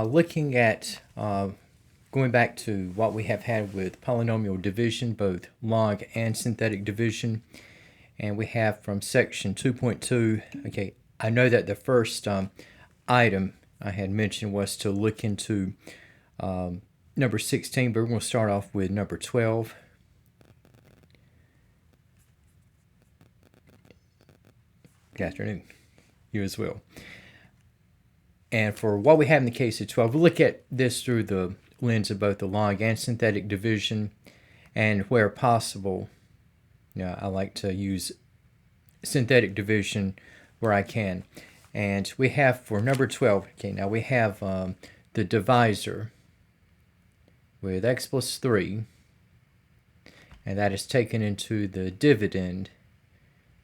Looking at going back to what we have had with polynomial division, both log and synthetic division, and we have from section 2.2, okay, I know that the first item I had mentioned was to look into number 16, but we're going to start off with number 12. Good afternoon. You as well. And for what we have in the case of 12, we'll look at this through the lens of both the log and synthetic division, and where possible, I like to use synthetic division where I can. And we have for number 12, okay, now we have the divisor with x plus 3, and that is taken into the dividend.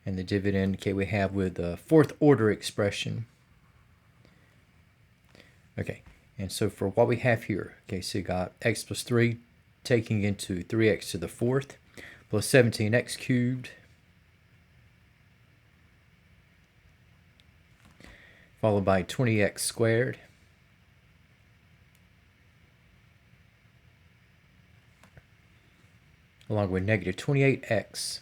And the dividend, okay, we have with the fourth order expression. Okay, and so for what we have here, okay, so you got x plus 3 taking into 3x to the fourth plus 17x cubed, followed by 20x squared, along with negative 28x,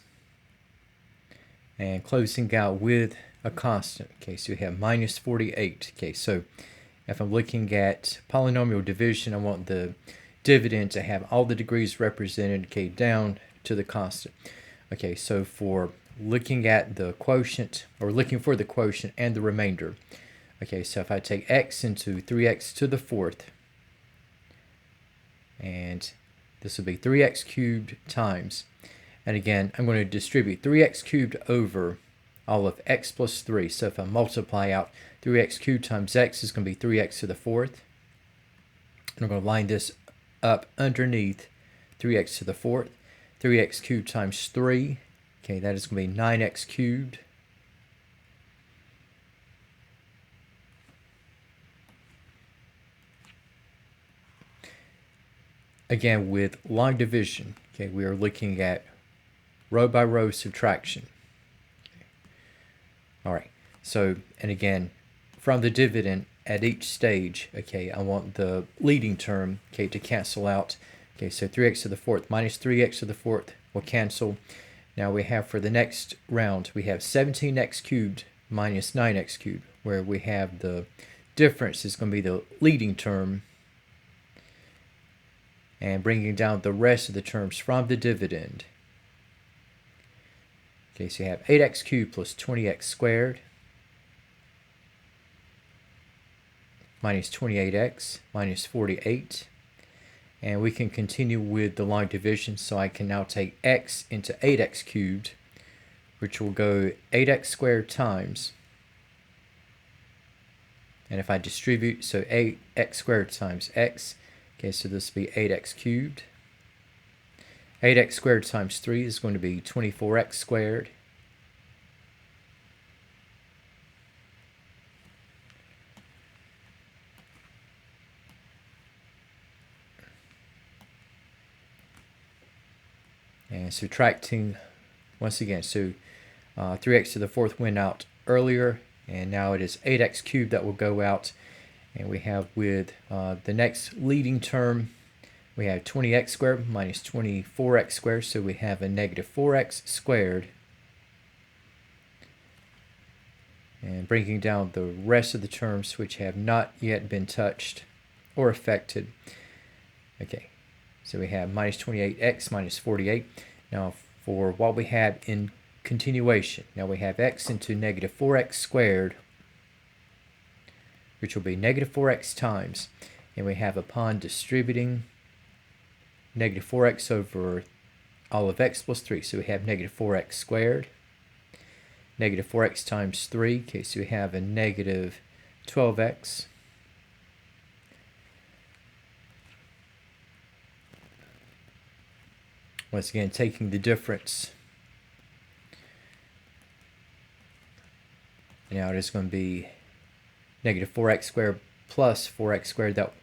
and closing out with a constant. Okay, so you have minus 48. Okay, so if I'm looking at polynomial division, I want the dividend to have all the degrees represented, okay, down to the constant. Okay, so for looking at the quotient, or looking for the quotient and the remainder, okay, so if I take x into 3x to the fourth, and this will be 3x cubed times, and again, I'm going to distribute 3x cubed over all of x plus 3. So if I multiply out 3x cubed times x is going to be 3x to the fourth. And I'm going to line this up underneath 3x to the fourth. 3x cubed times 3. Okay, that is going to be 9x cubed. Again, with log division, okay, we are looking at row by row subtraction. Okay. All right, so, and again, from the dividend at each stage, okay, I want the leading term, okay, to cancel out. Okay, so 3x to the fourth minus 3x to the fourth will cancel. Now we have for the next round, we have 17x cubed minus 9x cubed, where we have the difference is going to be the leading term, and bringing down the rest of the terms from the dividend. Okay, so you have 8x cubed plus 20x squared minus 28x minus 48. And we can continue with the log division, so I can now take x into 8x cubed, which will go 8x squared times, and if I distribute, so 8x squared times x, okay, so this will be 8x cubed. 8x squared times 3 is going to be 24x squared. And subtracting, once again, so 3x to the fourth went out earlier, and now it is 8x cubed that will go out. And we have with the next leading term, we have 20x squared minus 24x squared, so we have a negative 4x squared. And bringing down the rest of the terms which have not yet been touched or affected. Okay, so we have minus 28x minus 48. Now for what we have in continuation, now we have x into negative 4x squared, which will be negative 4x times, and we have upon distributing negative 4x over all of x plus 3, so we have negative 4x squared, negative 4x times 3, okay, so we have a negative 12x, once again taking the difference, now it is going to be negative 4x squared plus 4x squared. That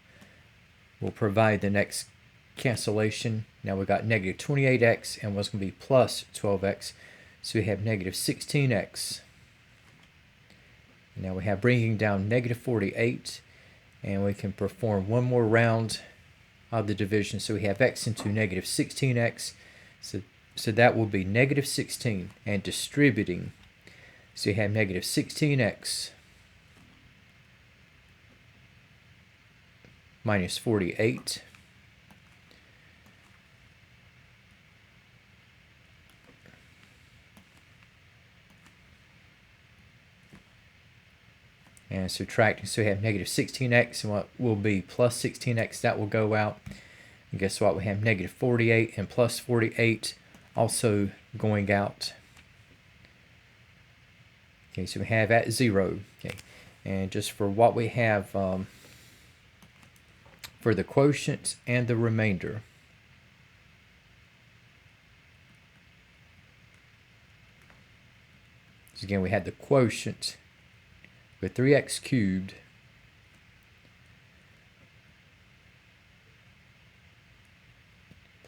will provide the next cancellation. Now we got negative 28x and what's going to be plus 12x. So we have negative 16x. Now we have bringing down negative 48. And we can perform one more round of the division. So we have x into negative 16x. So that will be negative 16, and distributing. So you have negative 16x minus 48. And subtracting, so we have negative 16x, and what will be plus 16x, that will go out. And guess what? We have negative 48 and plus 48 also going out. Okay, so we have at 0. Okay, and just for what we have for the quotient and the remainder. So again, we had the quotient with 3x cubed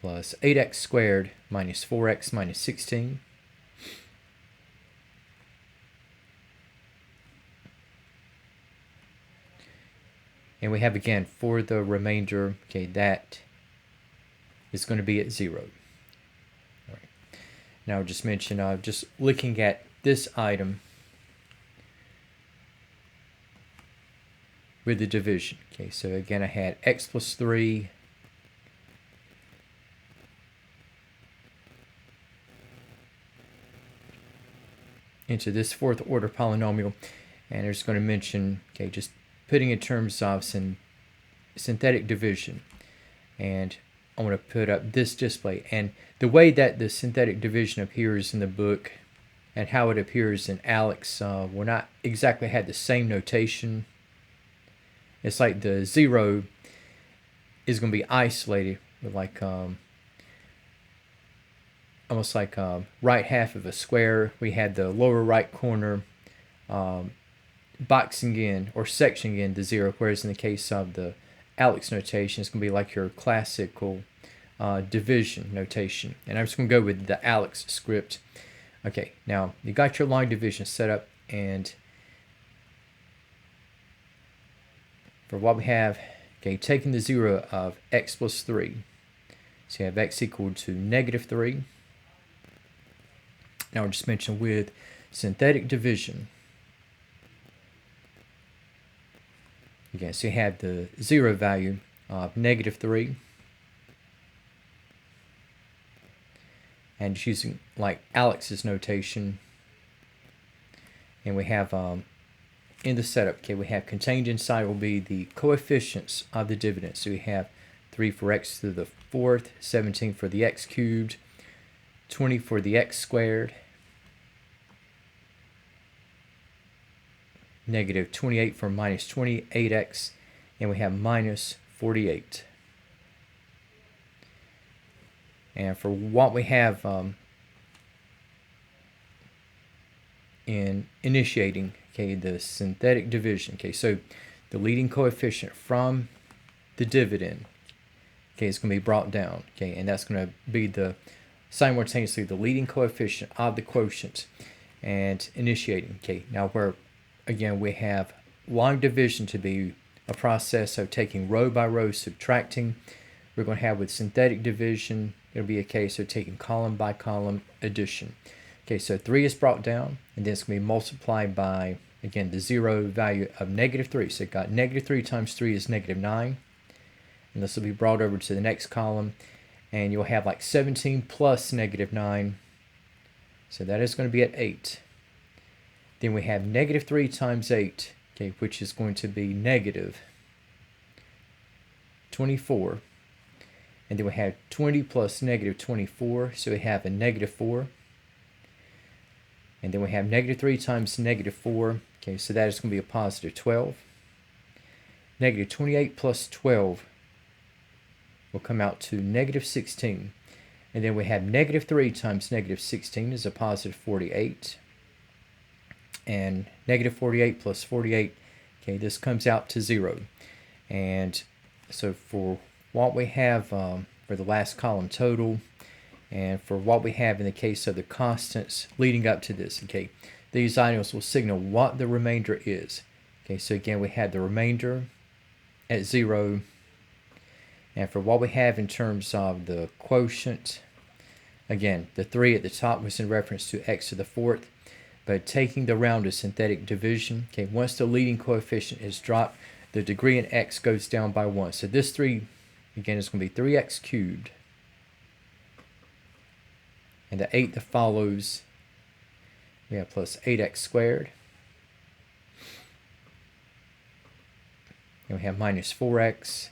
plus 8x squared minus 4x minus 16. And we have again for the remainder, okay, that is going to be at 0. All right. Now just mention, just looking at this item with the division. Okay, so again I had x plus 3 into this fourth order polynomial, and they're just going to mention, okay, just putting in terms of synthetic division. And I want to put up this display, and the way that the synthetic division appears in the book and how it appears in ALEKS will not exactly have the same notation. It's like the 0 is going to be isolated with like almost like right half of a square. We had the lower right corner boxing in or sectioning in the 0, whereas in the case of the ALEKS notation, it's going to be like your classical division notation. And I'm just going to go with the ALEKS script. Okay, now you got your long division set up, and for what we have, okay, taking the 0 of x plus 3. So you have x equal to negative 3. Now we're just mentioning with synthetic division. Again, so you have the 0 value of negative 3. And just using like ALEKS's notation. And we have in the setup, okay, we have contained inside will be the coefficients of the dividend. So we have 3 for x to the 4th, 17 for the x cubed, 20 for the x squared, negative 28 for minus 28x, and we have minus 48. And for what we have in initiating, okay, the synthetic division, okay, so the leading coefficient from the dividend, okay, is going to be brought down, okay, and that's going to be the simultaneously the leading coefficient of the quotient and initiating, okay. Now where again we have long division to be a process of taking row by row subtracting, we're going to have with synthetic division, it'll be a case of taking column by column addition. Okay, so 3 is brought down, and then it's going to be multiplied by, again, the 0 value of negative 3. So you've got negative 3 times 3 is negative 9. And this will be brought over to the next column, and you'll have like 17 plus negative 9. So that is going to be at 8. Then we have negative 3 times 8, okay, which is going to be negative 24. And then we have 20 plus negative 24, so we have a negative 4. And then we have negative 3 times negative 4, okay, so that is going to be a positive 12. Negative 28 plus 12 will come out to negative 16. And then we have negative 3 times negative 16 is a positive 48. And negative 48 plus 48, okay, this comes out to 0. And so for what we have for the last column total, and for what we have in the case of the constants leading up to this, okay, these items will signal what the remainder is. Okay, so again we have the remainder at 0. And for what we have in terms of the quotient, again, the 3 at the top was in reference to x to the 4th. But taking the round of synthetic division, okay, once the leading coefficient is dropped, the degree in x goes down by 1. So this 3, again, is going to be 3x cubed. And the 8 that follows, we have plus 8x squared. And we have minus 4x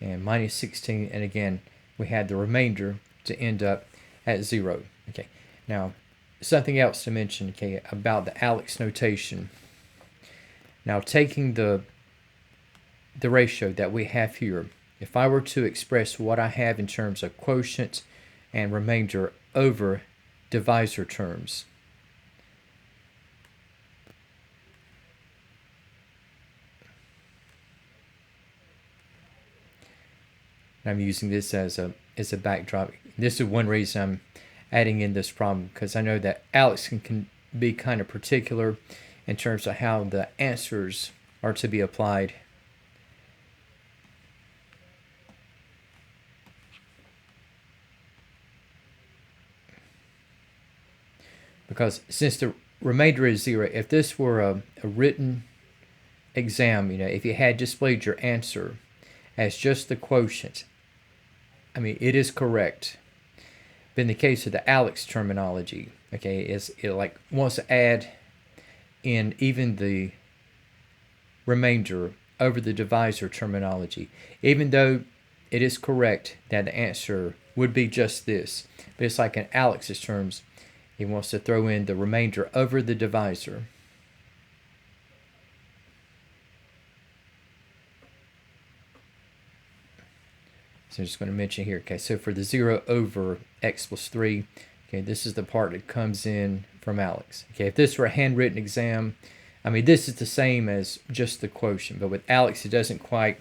and minus 16. And again, we had the remainder to end up at 0. Okay, now something else to mention, okay, about the ALEKS notation. Now taking the ratio that we have here, if I were to express what I have in terms of quotient and remainder over divisor terms, I'm using this as a backdrop. This is one reason I'm adding in this problem, because I know that ALEKS can be kind of particular in terms of how the answers are to be applied. Because since the remainder is 0, if this were a written exam, if you had displayed your answer as just the quotient, I mean, it is correct. But in the case of the ALEKS terminology, okay, it like wants to add in even the remainder over the divisor terminology, even though it is correct that the answer would be just this. But it's like in ALEKS's terms, he wants to throw in the remainder over the divisor. So I'm just going to mention here, okay, so for the 0 over x plus 3, okay, this is the part that comes in from ALEKS. Okay, if this were a handwritten exam, I mean, this is the same as just the quotient, but with ALEKS, it doesn't quite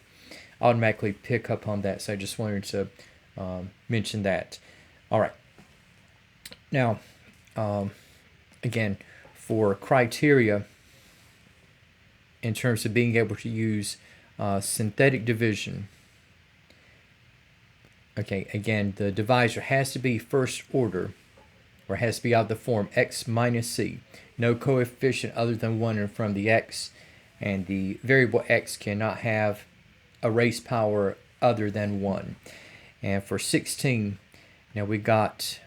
automatically pick up on that, so I just wanted to mention that. All right. Now, again, for criteria, in terms of being able to use synthetic division, okay, again, the divisor has to be first order, or has to be out of the form x minus c. No coefficient other than 1 in front of the x, and the variable x cannot have a raised power other than 1. And for 16, now we got,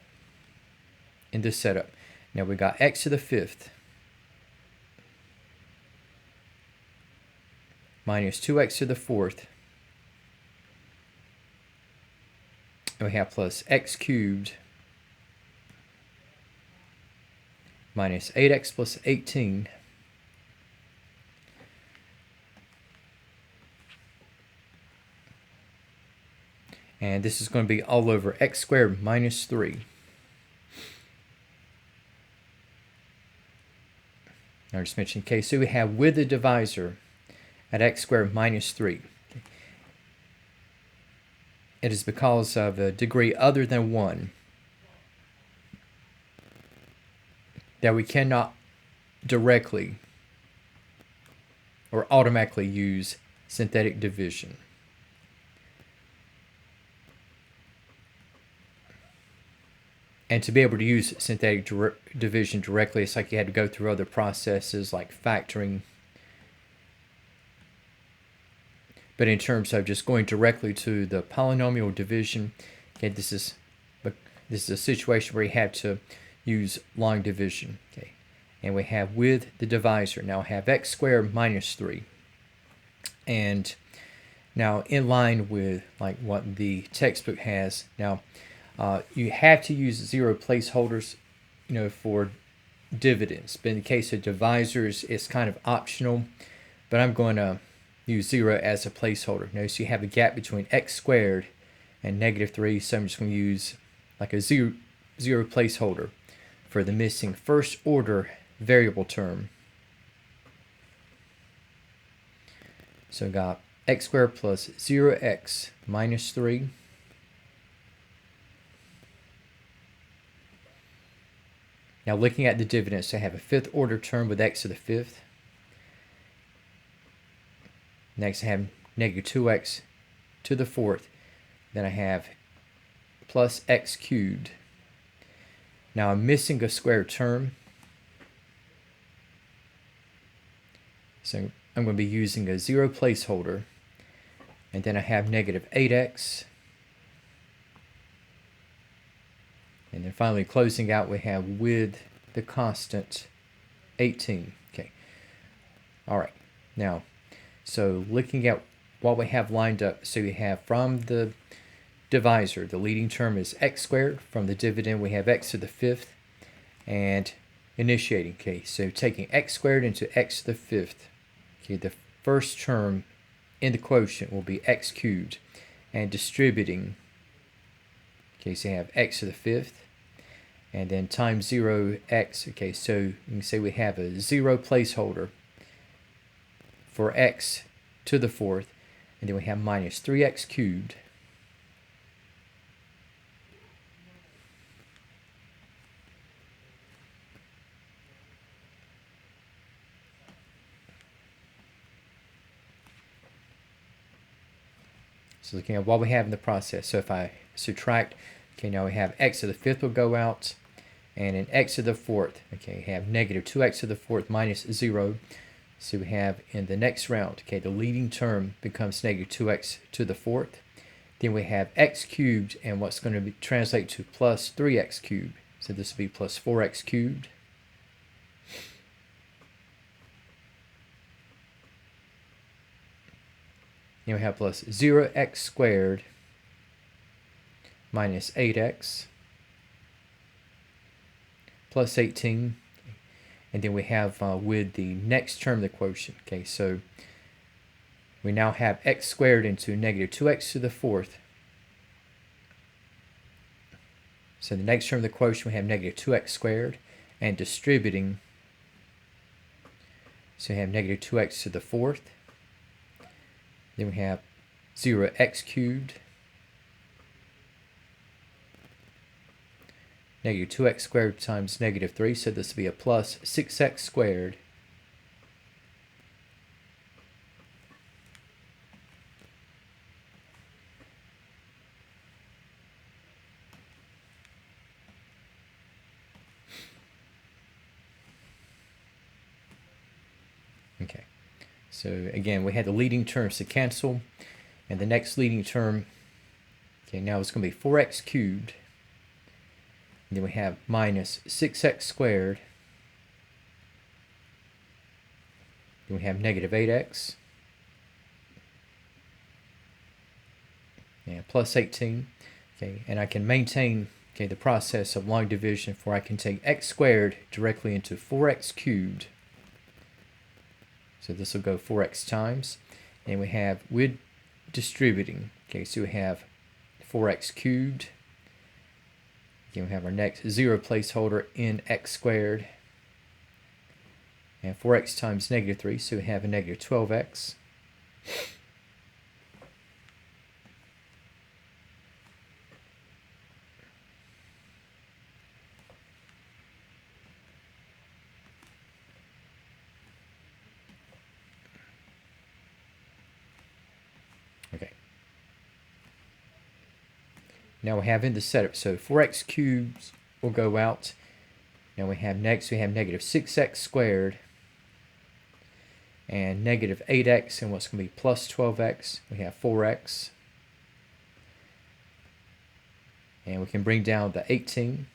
in this setup, now we got x to the 5th minus 2x to the 4th. And we have plus x cubed minus 8x plus 18 and this is going to be all over x squared minus 3. Now I just mentioned, okay, so we have with the divisor at x squared minus 3. It is because of a degree other than 1 that we cannot directly or automatically use synthetic division. And to be able to use synthetic division directly, it's like you had to go through other processes like factoring. But in terms of just going directly to the polynomial division, okay, this is a situation where you have to use long division. Okay, and we have with the divisor. Now I have x squared minus 3. And now in line with like what the textbook has, now you have to use 0 placeholders, for dividends. But in the case of divisors, it's kind of optional. But I'm going to use 0 as a placeholder. Notice you have a gap between x squared and negative 3, so I'm just going to use like a 0 placeholder for the missing first order variable term. So I got x squared plus 0x minus 3 Now looking at the dividends, I have a 5th order term with x to the 5th. Next I have negative 2x to the fourth. Then I have plus x cubed. Now I'm missing a square term, so I'm going to be using a 0 placeholder. And then I have negative 8x. And then finally closing out, we have with the constant 18. Okay. All right. Now, so looking at what we have lined up, so we have from the divisor, the leading term is x squared. From the dividend, we have x to the fifth. And initiating, okay, so taking x squared into x to the fifth. Okay, the first term in the quotient will be x cubed. And distributing, okay, so you have x to the fifth. And then times 0x, okay, so you can say we have a 0 placeholder for x to the fourth. And then we have minus 3x cubed. So looking at what we have in the process. So if I subtract, okay, now we have x to the fifth will go out, and in x to the fourth, okay, we have negative 2x to the fourth minus 0. So we have in the next round, okay, the leading term becomes negative 2x to the fourth. Then we have x cubed, and what's going to translate to plus 3x cubed. So this will be plus 4x cubed. Then we have plus 0x squared minus 8x plus 18. And then we have with the next term of the quotient. Okay, so we now have x squared into negative 2x to the fourth. So the next term of the quotient, we have negative 2x squared. And distributing, so we have negative 2x to the fourth. Then we have 0x cubed, negative 2x squared times negative 3, so this will be a plus 6x squared. Okay, so again, we had the leading terms to cancel, and the next leading term, okay, now it's going to be 4x cubed. And then we have minus 6x squared. Then we have negative 8x. And plus 18. Okay, and I can maintain, okay, the process of long division, for I can take x squared directly into 4x cubed. So this will go 4x times. And we have with distributing, okay, so we have 4x cubed. Again, we have our next 0 placeholder in x squared. And 4x times negative 3, so we have a negative 12x. Okay. Now we have in the setup, so 4x cubed will go out. Now we have next, we have negative 6x squared and negative 8x, and what's going to be plus 12x. We have 4x. And we can bring down the 18.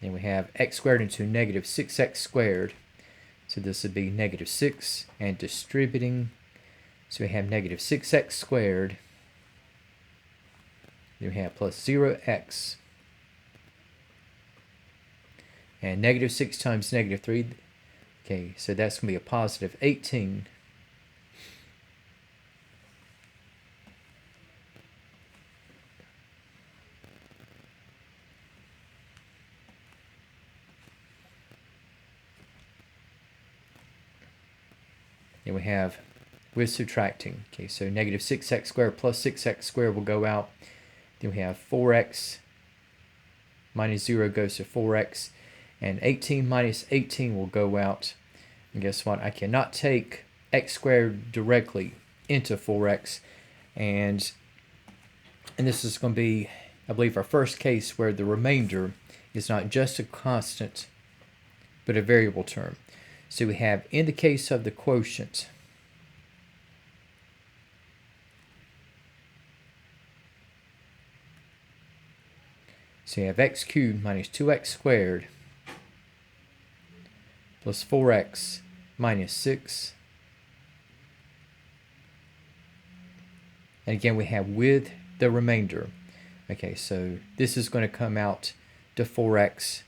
And we have x squared into negative 6x squared. So this would be negative 6, and distributing, so we have negative 6x squared. Then we have plus 0x. And negative 6 times negative 3, okay, so that's going to be a positive 18. Then we have with subtracting, okay, so negative 6x squared plus 6x squared will go out. Then we have 4x minus 0 goes to 4x. And 18 minus 18 will go out. And guess what? I cannot take x squared directly into 4x, and this is going to be, I believe, our first case where the remainder is not just a constant but a variable term. So we have, in the case of the quotient, so you have x cubed minus 2x squared plus 4x minus 6. And again, we have with the remainder. Okay, so this is going to come out to 4x.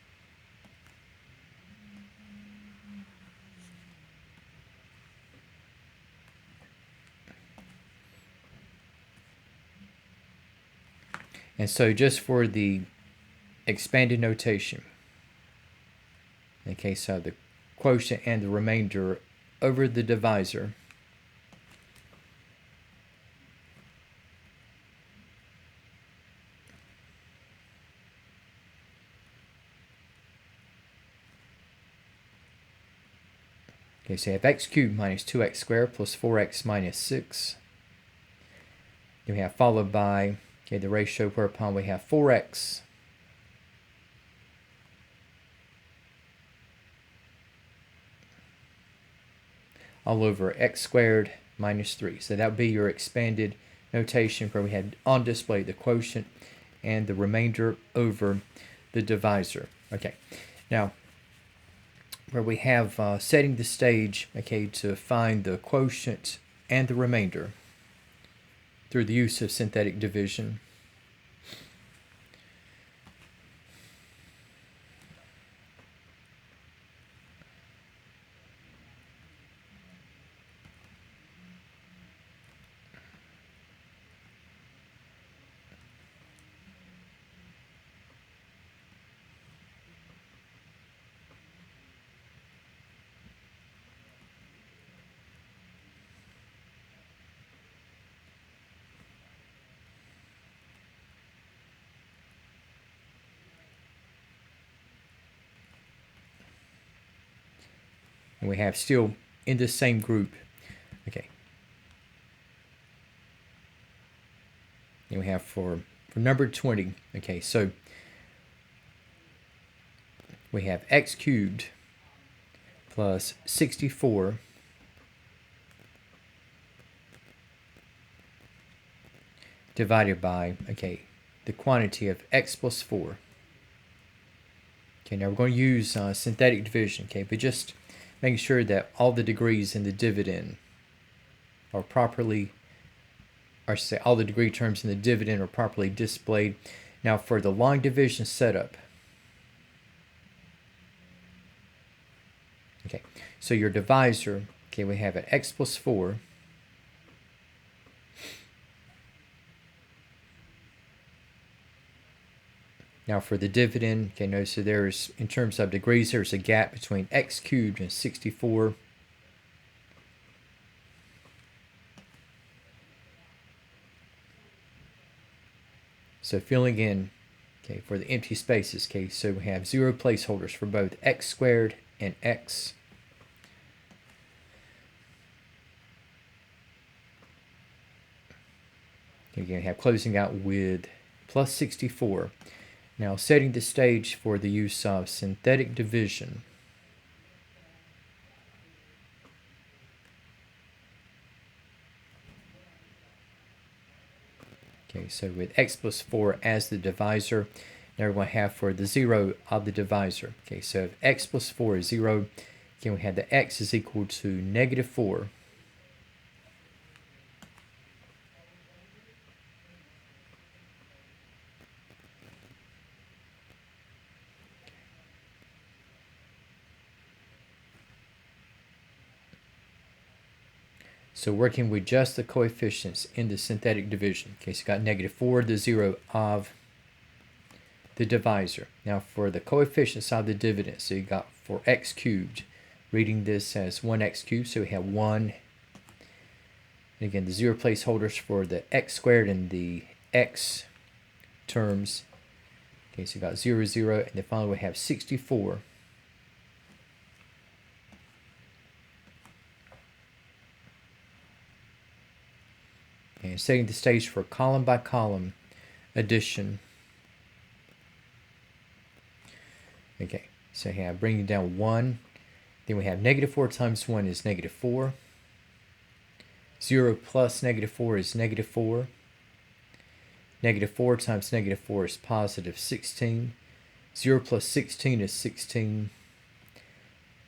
And so just for the expanded notation, in the case of the quotient and the remainder over the divisor, okay, so you have x cubed minus 2x squared plus 4x minus 6. Then we have followed by, okay, the ratio whereupon we have 4x all over x squared minus 3. So that would be your expanded notation where we had on display the quotient and the remainder over the divisor. Okay, now where we have setting the stage, okay, to find the quotient and the remainder through the use of synthetic division. And we have still in the same group, okay. And we have for number 20, okay, so we have x cubed plus 64 divided by, okay, the quantity of x plus 4. Okay, now we're going to use synthetic division, okay, but just making sure that all the degrees in the dividend are properly, or say all the degree terms in the dividend are properly displayed. Now for the long division setup, okay, so your divisor, okay, we have an x plus 4 Now for the dividend, okay, notice that there's, in terms of degrees, there's a gap between x cubed and 64. So filling in, okay, for the empty spaces, okay, so we have 0 placeholders for both x squared and x. You're going to have closing out with plus 64. Now setting the stage for the use of synthetic division. Okay, so with x plus 4 as the divisor, now we're going to have for the 0 of the divisor. Okay, so if x plus 4 is 0, again we have the x is equal to negative 4. So working with just the coefficients in the synthetic division. Okay, so you got negative 4, the 0 of the divisor. Now for the coefficients of the dividend, so you got for x cubed, reading this as 1x cubed, so we have 1. And again, the 0 placeholders for the x squared and the x terms. Okay, so you got 0, 0, and then finally we have 64. and setting the stage for column by column addition. Okay, so we have bringing down 1. Then we have -4 times 1 is -4. 0 plus -4 is -4. -4 times -4 is +16. 0 plus 16 is 16.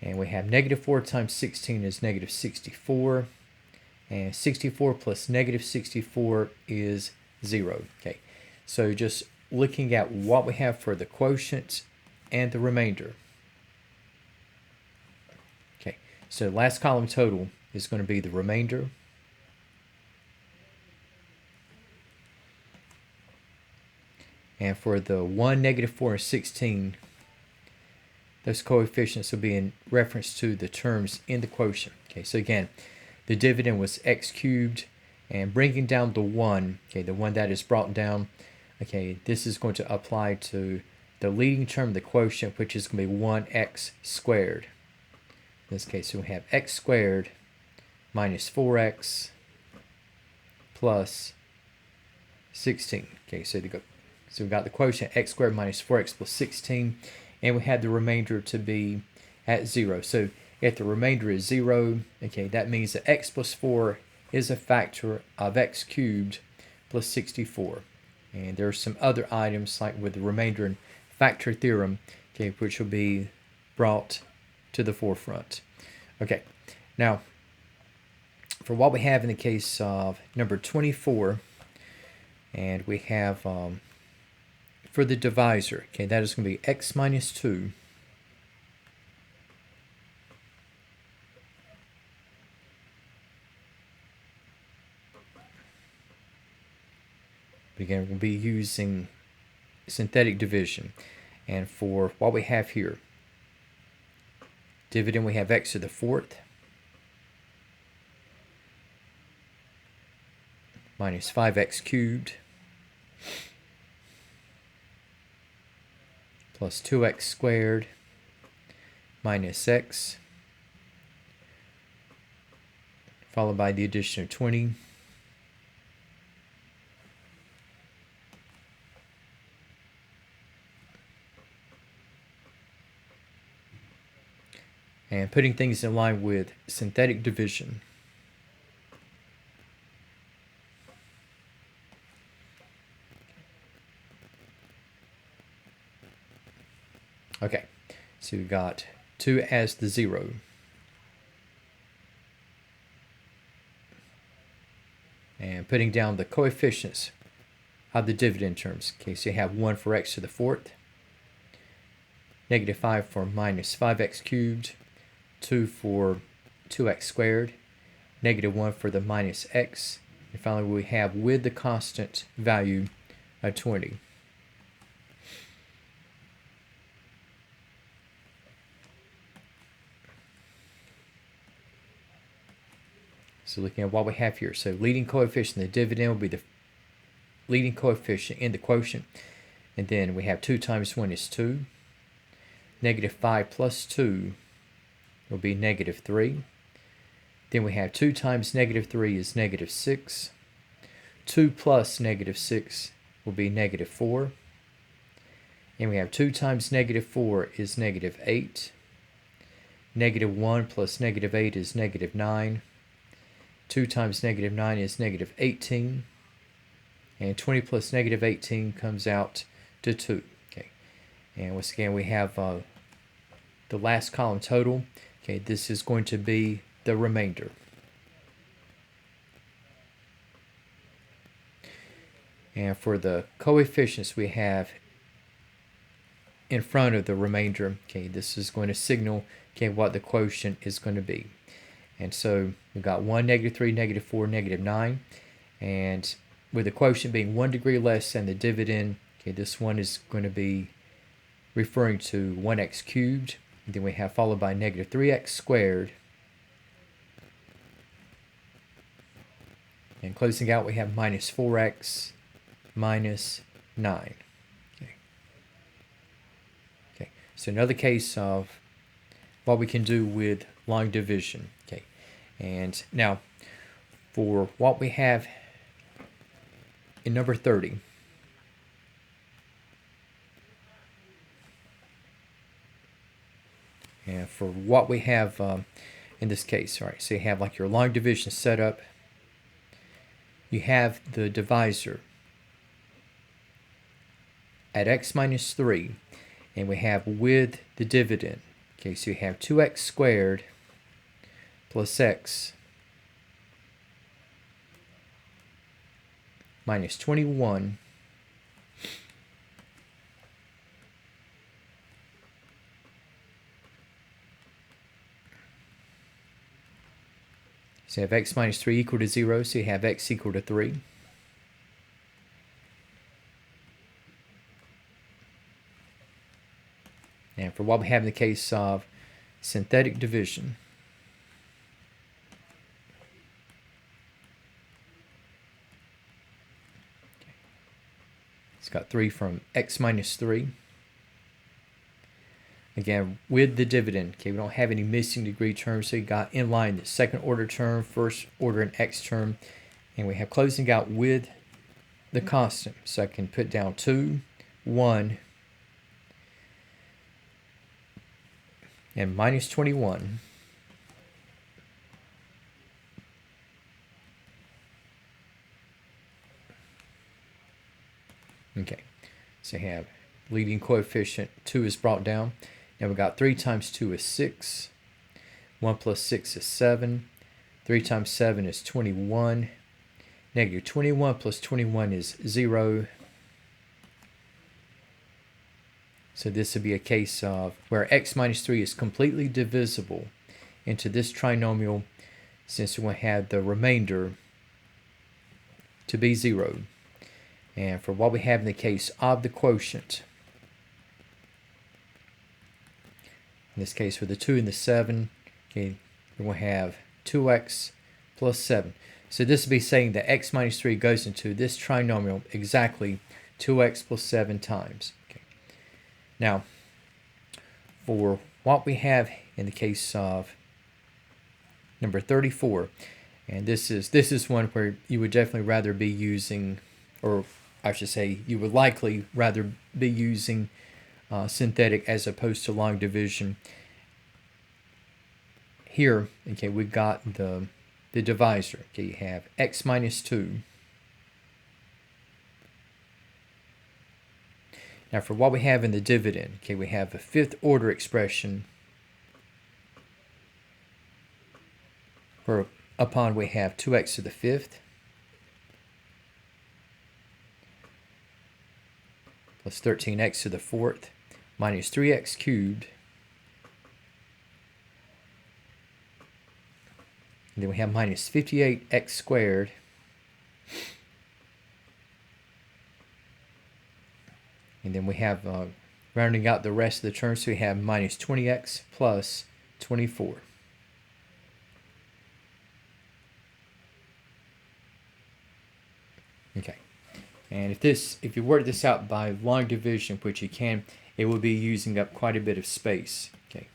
And we have -4 times 16 is -64. And 64 plus -64 is 0. Okay, so just looking at what we have for the quotient and the remainder. Okay, so last column total is going to be the remainder. And for the 1, -4, and 16, those coefficients will be in reference to the terms in the quotient. Okay, so again, the dividend was x cubed, and bringing down the 1, okay, the one that is brought down, okay, this is going to apply to the leading term of the quotient, which is going to be 1x squared. In this case, we have x squared minus 4x plus 16. Okay, so we've got the quotient x squared minus 4x plus 16, and we have the remainder to be at 0. So if the remainder is 0, okay, that means that x plus 4 is a factor of x cubed plus 64. And there are some other items like with the remainder and factor theorem, okay, which will be brought to the forefront. Okay, now for what we have in the case of number 24, and we have for the divisor, okay, that is going to be x minus 2 again, we'll be using synthetic division. And for what we have here, dividend, we have x to the 4th minus 5x cubed plus 2x squared minus x, followed by the addition of 20. And putting things in line with synthetic division. Okay, so we've got 2 as the 0. And putting down the coefficients of the dividend terms. Okay, so you have 1 for x to the 4th, -5 for minus 5x cubed, 2 for 2x squared, -1 for the minus x, and finally we have with the constant value of 20. So looking at what we have here, so leading coefficient, the dividend will be the leading coefficient in the quotient, and then we have 2 times 1 is 2, -5 plus 2 will be -3. Then we have 2 times -3 is -6. 2 plus -6 will be -4. And we have 2 times -4 is -8. -1 plus -8 is -9. 2 times -9 is -18. And 20 plus -18 comes out to 2. Okay. And once again, we have the last column total. Okay, this is going to be the remainder. And for the coefficients we have in front of the remainder, okay, this is going to signal, okay, what the quotient is going to be. And so we've got 1, -3, -4, -9. And with the quotient being 1 degree less than the dividend, okay, this one is going to be referring to 1x cubed. And then we have followed by -3x squared. And closing out, we have minus 4x minus 9. Okay. So another case of what we can do with long division. Okay. And now, for what we have in number 30. And for what we have in this case, all right, so you have like your long division set up. You have the divisor at x minus 3, and we have with the dividend. Okay, so you have 2x squared plus x minus 21 so you have x minus 3 equal to 0, so you have x equal to 3. And for what we have in the case of synthetic division, it's got 3 from x minus 3. Again, with the dividend, okay, we don't have any missing degree terms, so you got in line the second order term, first order and x term, and we have closing out with the constant. So I can put down 2, 1, and minus 21. Okay, so you have leading coefficient 2 is brought down. Now we got 3 times 2 is 6. 1 plus 6 is 7. 3 times 7 is 21. Negative 21 plus 21 is 0. So this would be a case of where x minus 3 is completely divisible into this trinomial, since we have the remainder to be 0. And for what we have in the case of the quotient, in this case for the 2 and the 7, okay, we're going to have 2x plus 7. So this would be saying that x minus 3 goes into this trinomial exactly 2x plus 7 times. Okay. Now, for what we have in the case of number 34, and this is one where you would definitely rather be using, or I should say you would likely rather be using synthetic as opposed to long division. Here, okay, we got the divisor. Okay, you have x minus 2. Now for what we have in the dividend, okay, we have a fifth order expression where upon we have 2x to the fifth plus 13x to the fourth minus 3x cubed. And then we have minus 58x squared and then we have rounding out the rest of the terms, so we have minus 20x plus 24. Okay, and if you work this out by long division, which you can, it will be using up quite a bit of space. Okay.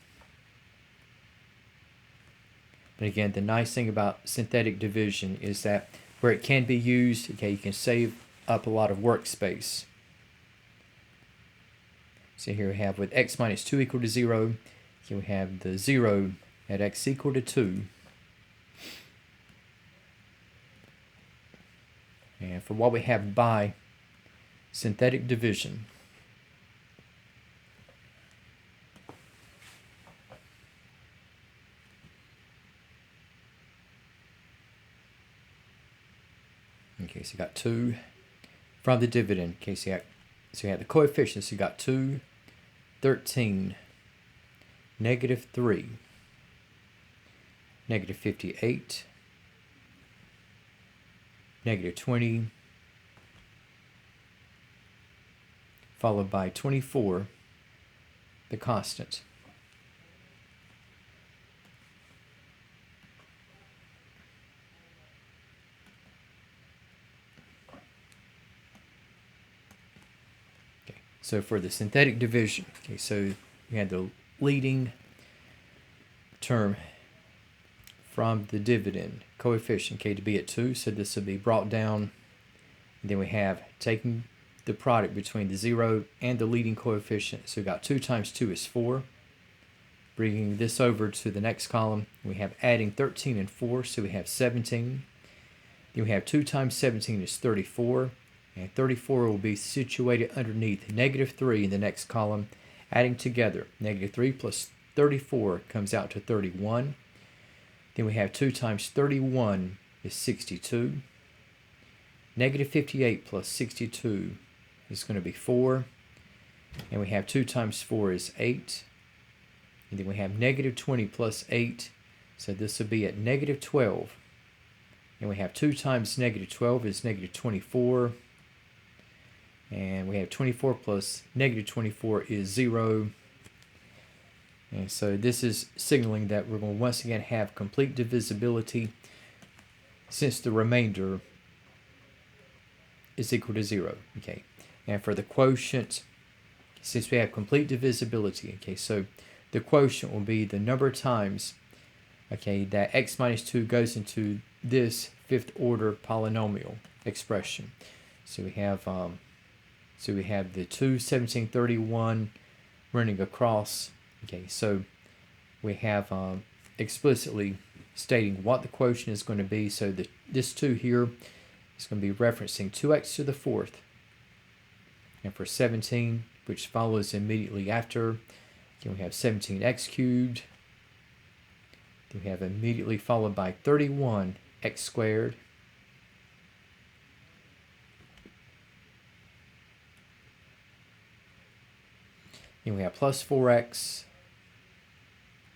But again, the nice thing about synthetic division is that where it can be used, okay, you can save up a lot of workspace. So here we have with x minus 2 equal to 0, here we have the 0 at x equal to 2. And for what we have by synthetic division, okay, so you got 2 from the dividend. Okay, so you have the coefficients. You got 2, 13, negative 3, negative 58, negative 20, followed by 24, the constant. So for the synthetic division, okay, so we had the leading term from the dividend coefficient, okay, to be at 2, so this will be brought down And then we have taking the product between the 0 and the leading coefficient. So we got 2 times 2 is 4. Bringing this over to the next column, we have adding 13 and 4, so we have 17. Then we have 2 times 17 is 34, and 34 will be situated underneath -3 in the next column. Adding together, -3 plus 34 comes out to 31. Then we have 2 times 31 is 62. -58 plus 62 is going to be 4. And we have 2 times 4 is 8. And then we have -20 plus 8. So this will be at -12. And we have 2 times -12 is -24. And we have 24 plus -24 is 0. And so this is signaling that we're going to once again have complete divisibility since the remainder is equal to 0. Okay. And for the quotient, since we have complete divisibility, okay, so the quotient will be the number of times, okay, that x minus 2 goes into this fifth order polynomial expression. So we have the 2, 17, 31 running across. Okay, so we have explicitly stating what the quotient is going to be. So this 2 here is going to be referencing 2x to the 4th. And for 17, which follows immediately after, again, we have 17x cubed. Then we have immediately followed by 31x squared. Then we have plus 4x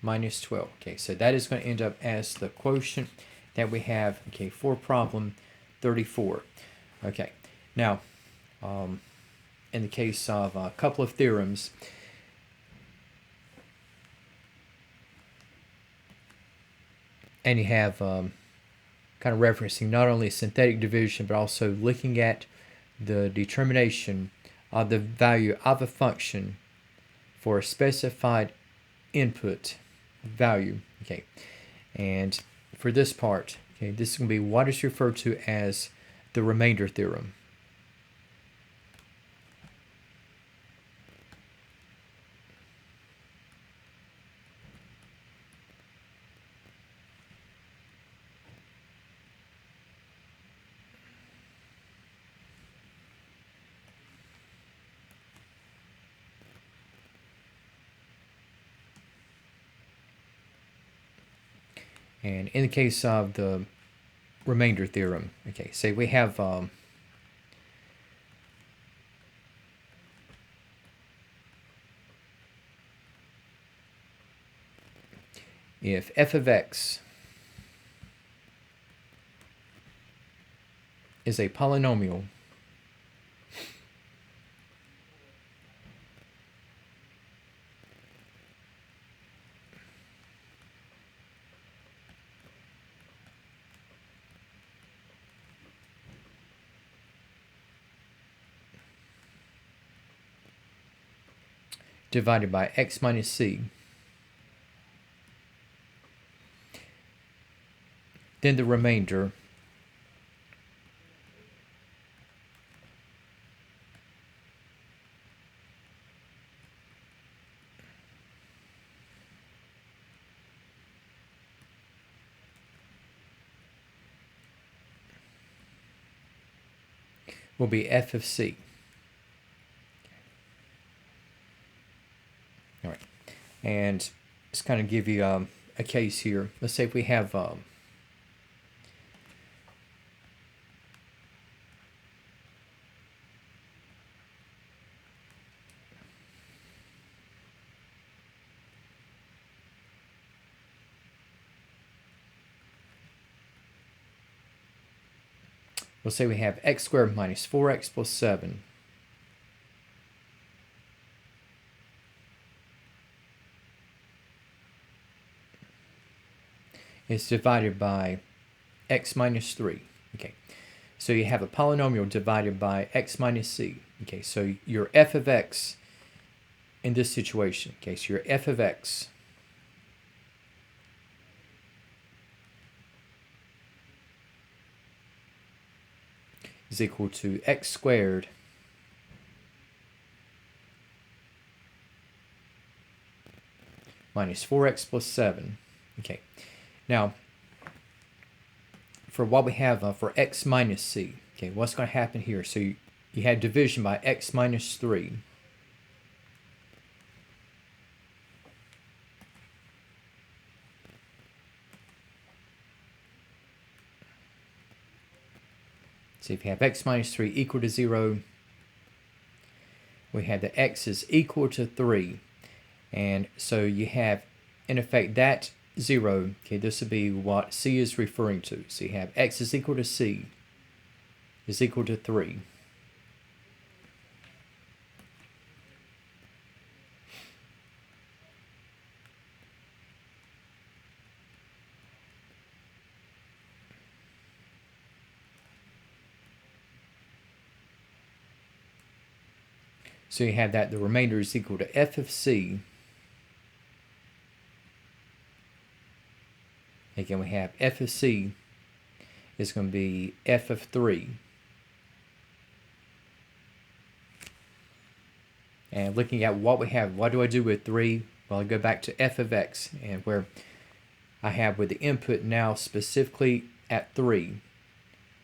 minus 12. Okay, so that is going to end up as the quotient that we have, okay, for problem 34. Okay, now, in the case of a couple of theorems, and you have kind of referencing not only synthetic division, but also looking at the determination of the value of a function for a specified input value. Okay, and for this part, okay, this is going to be what is referred to as the remainder theorem. And in the case of the remainder theorem, okay, say we have if f of x is a polynomial divided by x minus c, then the remainder will be f of c. All right, and let's kind of give you a case here. Let's say if we have we'll say we have x squared minus 4x plus 7 is divided by x minus 3. Okay, so you have a polynomial divided by x minus c. Okay, so your f of x in this situation, okay, so your f of x is equal to x squared minus 4x plus 7. Okay, now for what we have for x minus c, okay, what's going to happen here? So you had division by x minus 3. So if you have x minus 3 equal to 0, we have that x is equal to 3. And so you have, in effect, that 0, okay, this would be what c is referring to. So you have x is equal to c is equal to 3. So you have that the remainder is equal to f of c. Again, we have f of c is going to be f of 3. And looking at what we have, what do I do with 3? Well, I go back to f of x, and where I have with the input now specifically at 3.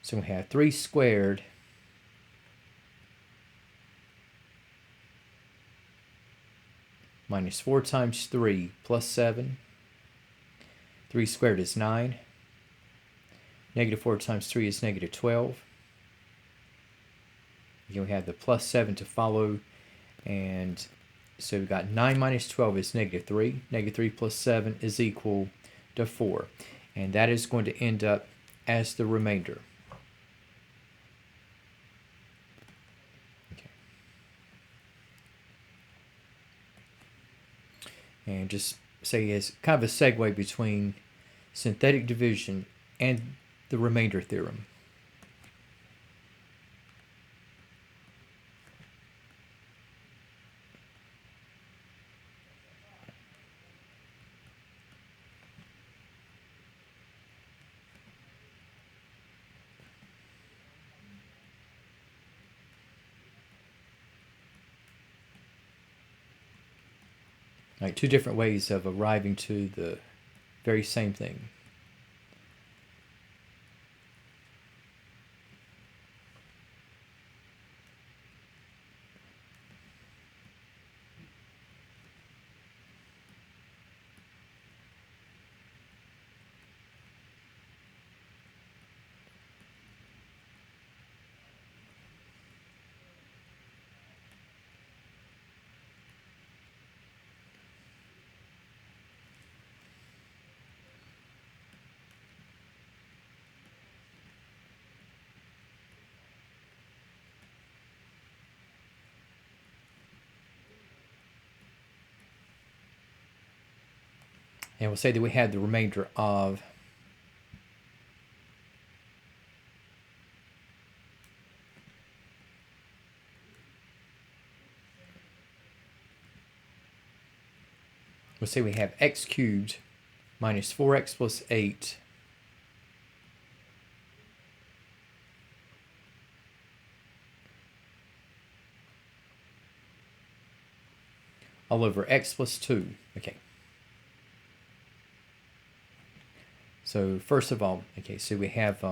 So we have 3 squared minus 4 times 3 plus 7. 3 squared is 9. Negative 4 times 3 is negative 12. Again, we have the plus 7 to follow. And so we've got 9 minus 12 is negative 3. Negative 3 plus 7 is equal to 4. And that is going to end up as the remainder. Okay. And just say as kind of a segue between synthetic division and the remainder theorem. Right, two different ways of arriving to the very same thing. And we'll say that we have the remainder of we'll say we have x cubed minus 4x plus 8 all over x plus 2. Okay. So first of all, okay, so we have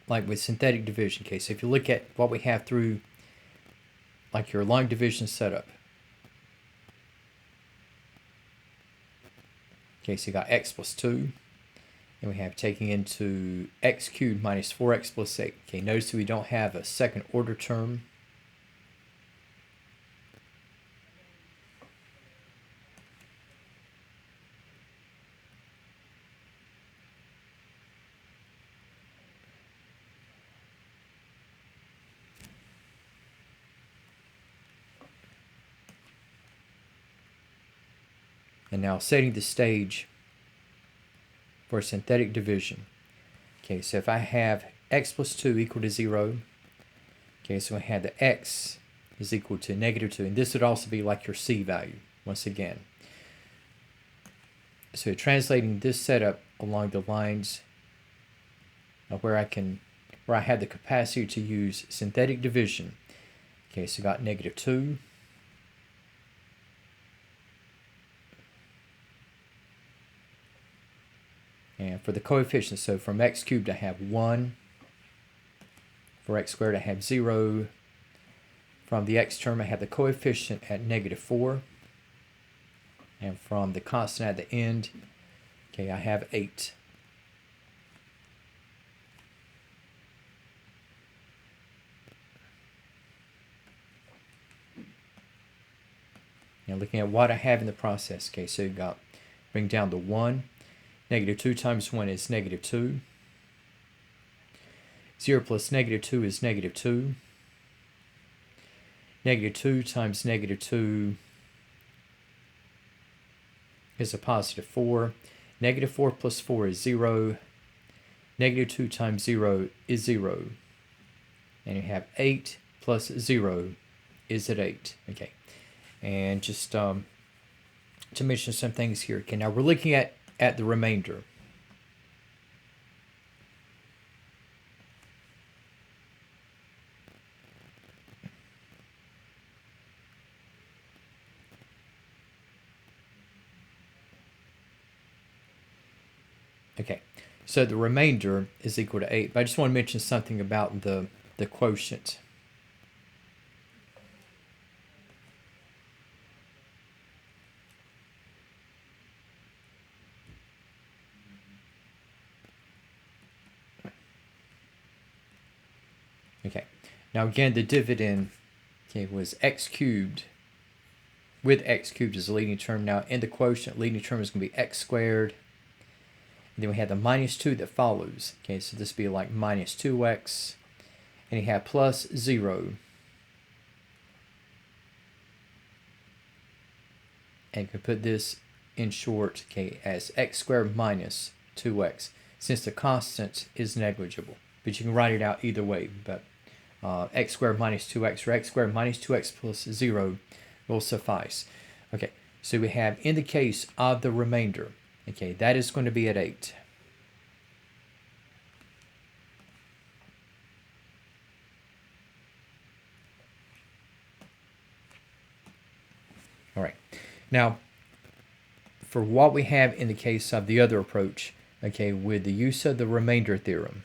like with synthetic division. Okay, so if you look at what we have through like your long division setup. Okay, so you got x plus 2. And we have taking into x cubed minus 4x plus 8. Okay, notice that we don't have a second order term. And now setting the stage for synthetic division. Okay, so if I have x plus 2 equal to 0, okay, so I had the x is equal to negative 2, and this would also be like your c value, once again. So translating this setup along the lines of where where I had the capacity to use synthetic division. Okay, so I got -2. And for the coefficients, so from x cubed I have 1. For x squared I have 0. From the x term I have the coefficient at -4. And from the constant at the end, okay, I have 8. Now looking at what I have in the process, okay, so you got bring down the 1. -2 times 1 is -2. 0 plus -2 is -2. -2 times -2 is a +4. -4 plus 4 is 0. -2 times 0 is 0. And you have 8 plus 0 is at 8. Okay. And just to mention some things here. Okay, now we're looking at the remainder. Okay, so the remainder is equal to 8, but I just want to mention something about the quotient. Okay, now again, the dividend, okay, was x cubed, with x cubed as a leading term. Now in the quotient, leading term is going to be x squared. And then we have the -2 that follows. Okay, so this would be like -2x. And you have plus 0. And you can put this in short, okay, as x squared minus 2x, since the constant is negligible. But you can write it out either way. But x squared minus 2x or x squared minus 2x plus 0 will suffice. Okay, so we have in the case of the remainder, okay, that is going to be at 8. All right. Now, for what we have in the case of the other approach, okay, with the use of the remainder theorem,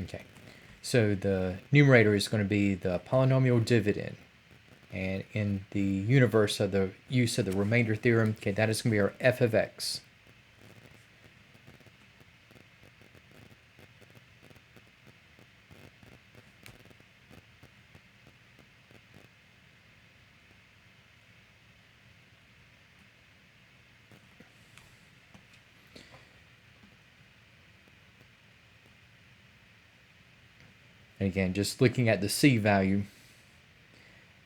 okay, so the numerator is going to be the polynomial dividend. And in the universe of the use of the remainder theorem, okay, that is going to be our f of x. And again, just looking at the c value,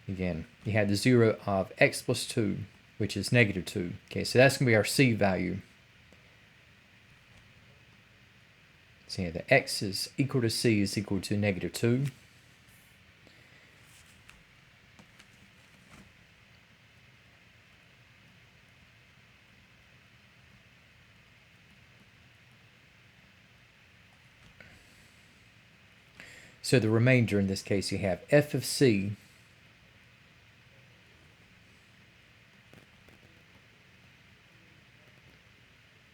again, you have the 0 of x plus 2, which is -2. Okay, so that's going to be our c value. So yeah, the x is equal to c is equal to -2. So the remainder in this case, you have f of c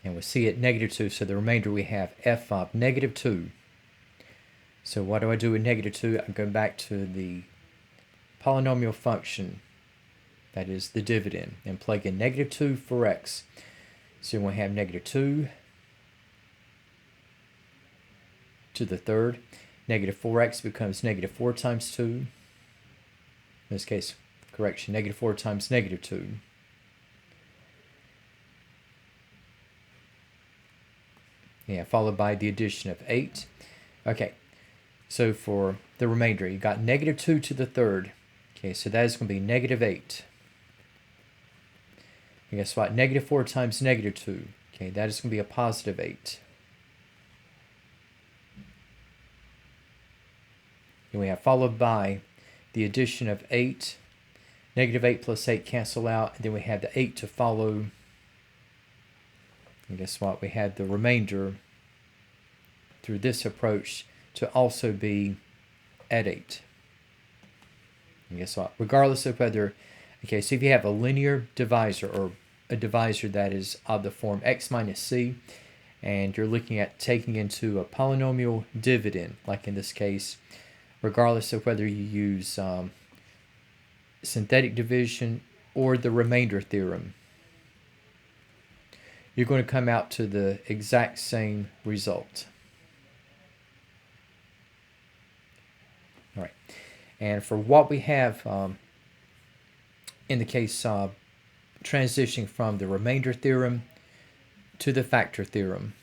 and with c at -2, so the remainder we have f of -2. So what do I do with -2? I go back to the polynomial function, that is the dividend, and plug in -2 for x. So we have -2 to the third. -4x becomes -4 times 2. In this case, correction, -4 times -2. Yeah, followed by the addition of 8. Okay, so for the remainder, you got -2 to the third. Okay, so that is going to be -8. And guess what? Negative 4 times negative 2. Okay, that is going to be a positive 8. And we have followed by the addition of 8. Negative 8 plus 8 cancel out. And then we have the 8 to follow. And guess what? We had the remainder through this approach to also be at 8. And guess what? Regardless of whether, okay, so if you have a linear divisor or a divisor that is of the form x minus c, and you're looking at taking into a polynomial dividend, like in this case, regardless of whether you use synthetic division or the remainder theorem, you're going to come out to the exact same result. All right. And for what we have in the case of transitioning from the remainder theorem to the factor theorem,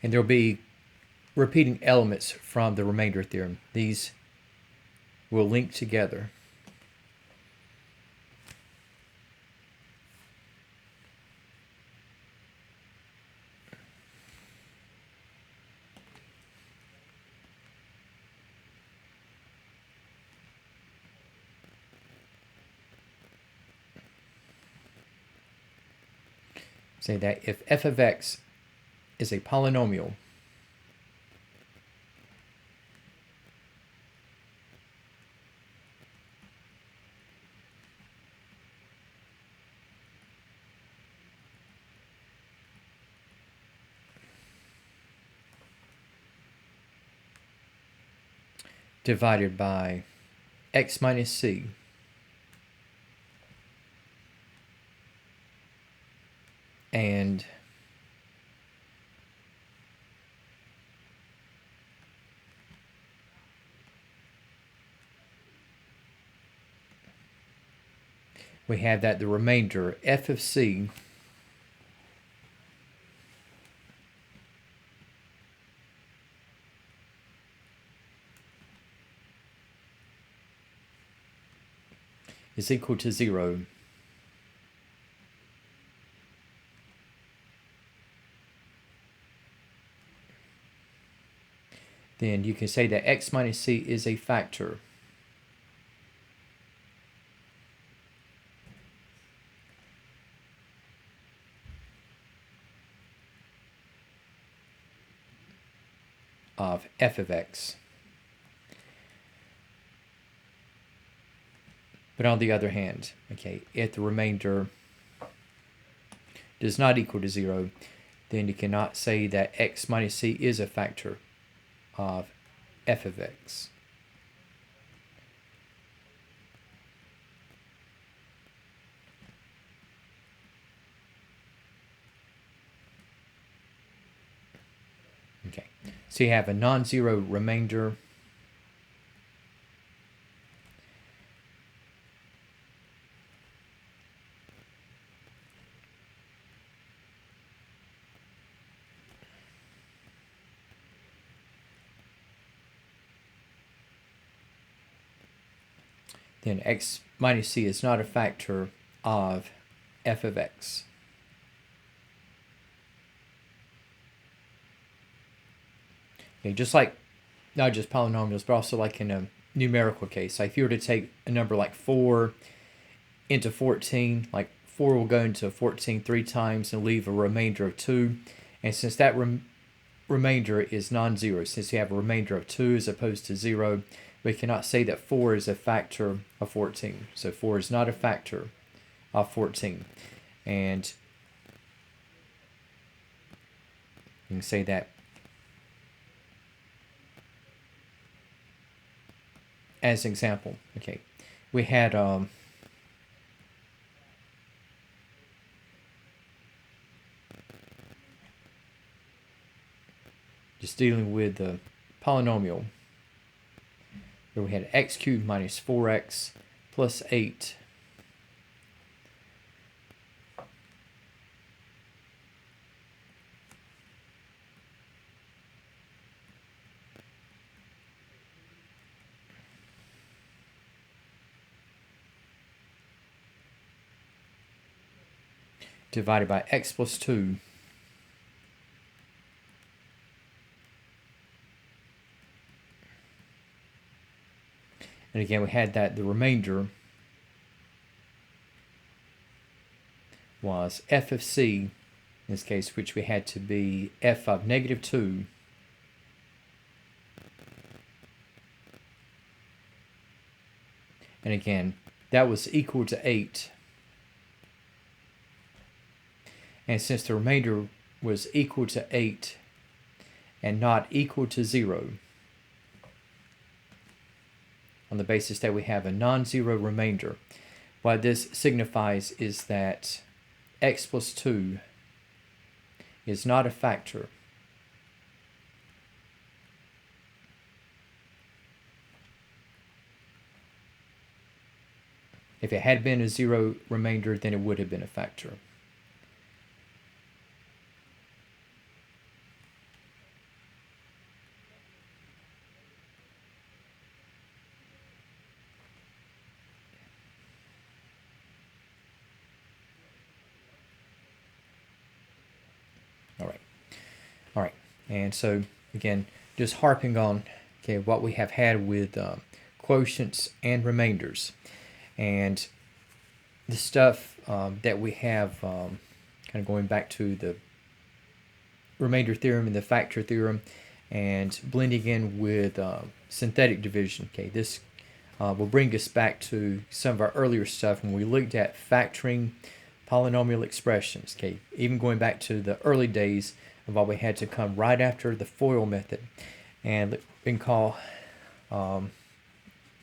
and there'll be repeating elements from the remainder theorem. These will link together. Say that if f of x is a polynomial, divided by x minus c, and we have that the remainder f of c is equal to 0. Then you can say that x minus c is a factor of f of x. But on the other hand, okay, if the remainder does not equal to 0, then you cannot say that x minus c is a factor of f of x. Okay, so you have a non-zero remainder then x minus c is not a factor of f of x. Okay, just like not just polynomials, but also like in a numerical case. Like if you were to take a number like 4 into 14, like 4 will go into 14 3 times and leave a remainder of 2. And since that remainder is non-zero, since you have a remainder of 2 as opposed to 0, we cannot say that 4 is a factor of 14. So 4 is not a factor of 14. And you can say that as an example, okay, we had just dealing with the polynomial, where we had x cubed minus 4x plus 8 divided by x plus 2 and again we had that the remainder was f of c, in this case, which we had to be f of negative 2 and again that was equal to 8, and since the remainder was equal to 8 and not equal to 0, on the basis that we have a non-zero remainder, what this signifies is that x plus 2 is not a factor. If it had been a zero remainder, then it would have been a factor. All right, and so again, just harping on what we have had with quotients and remainders, and the stuff that we have, kind of going back to the remainder theorem and the factor theorem, and blending in with synthetic division. Okay, this will bring us back to some of our earlier stuff when we looked at factoring polynomial expressions. Okay, even going back to the early days of what we had to come right after the FOIL method. And we can call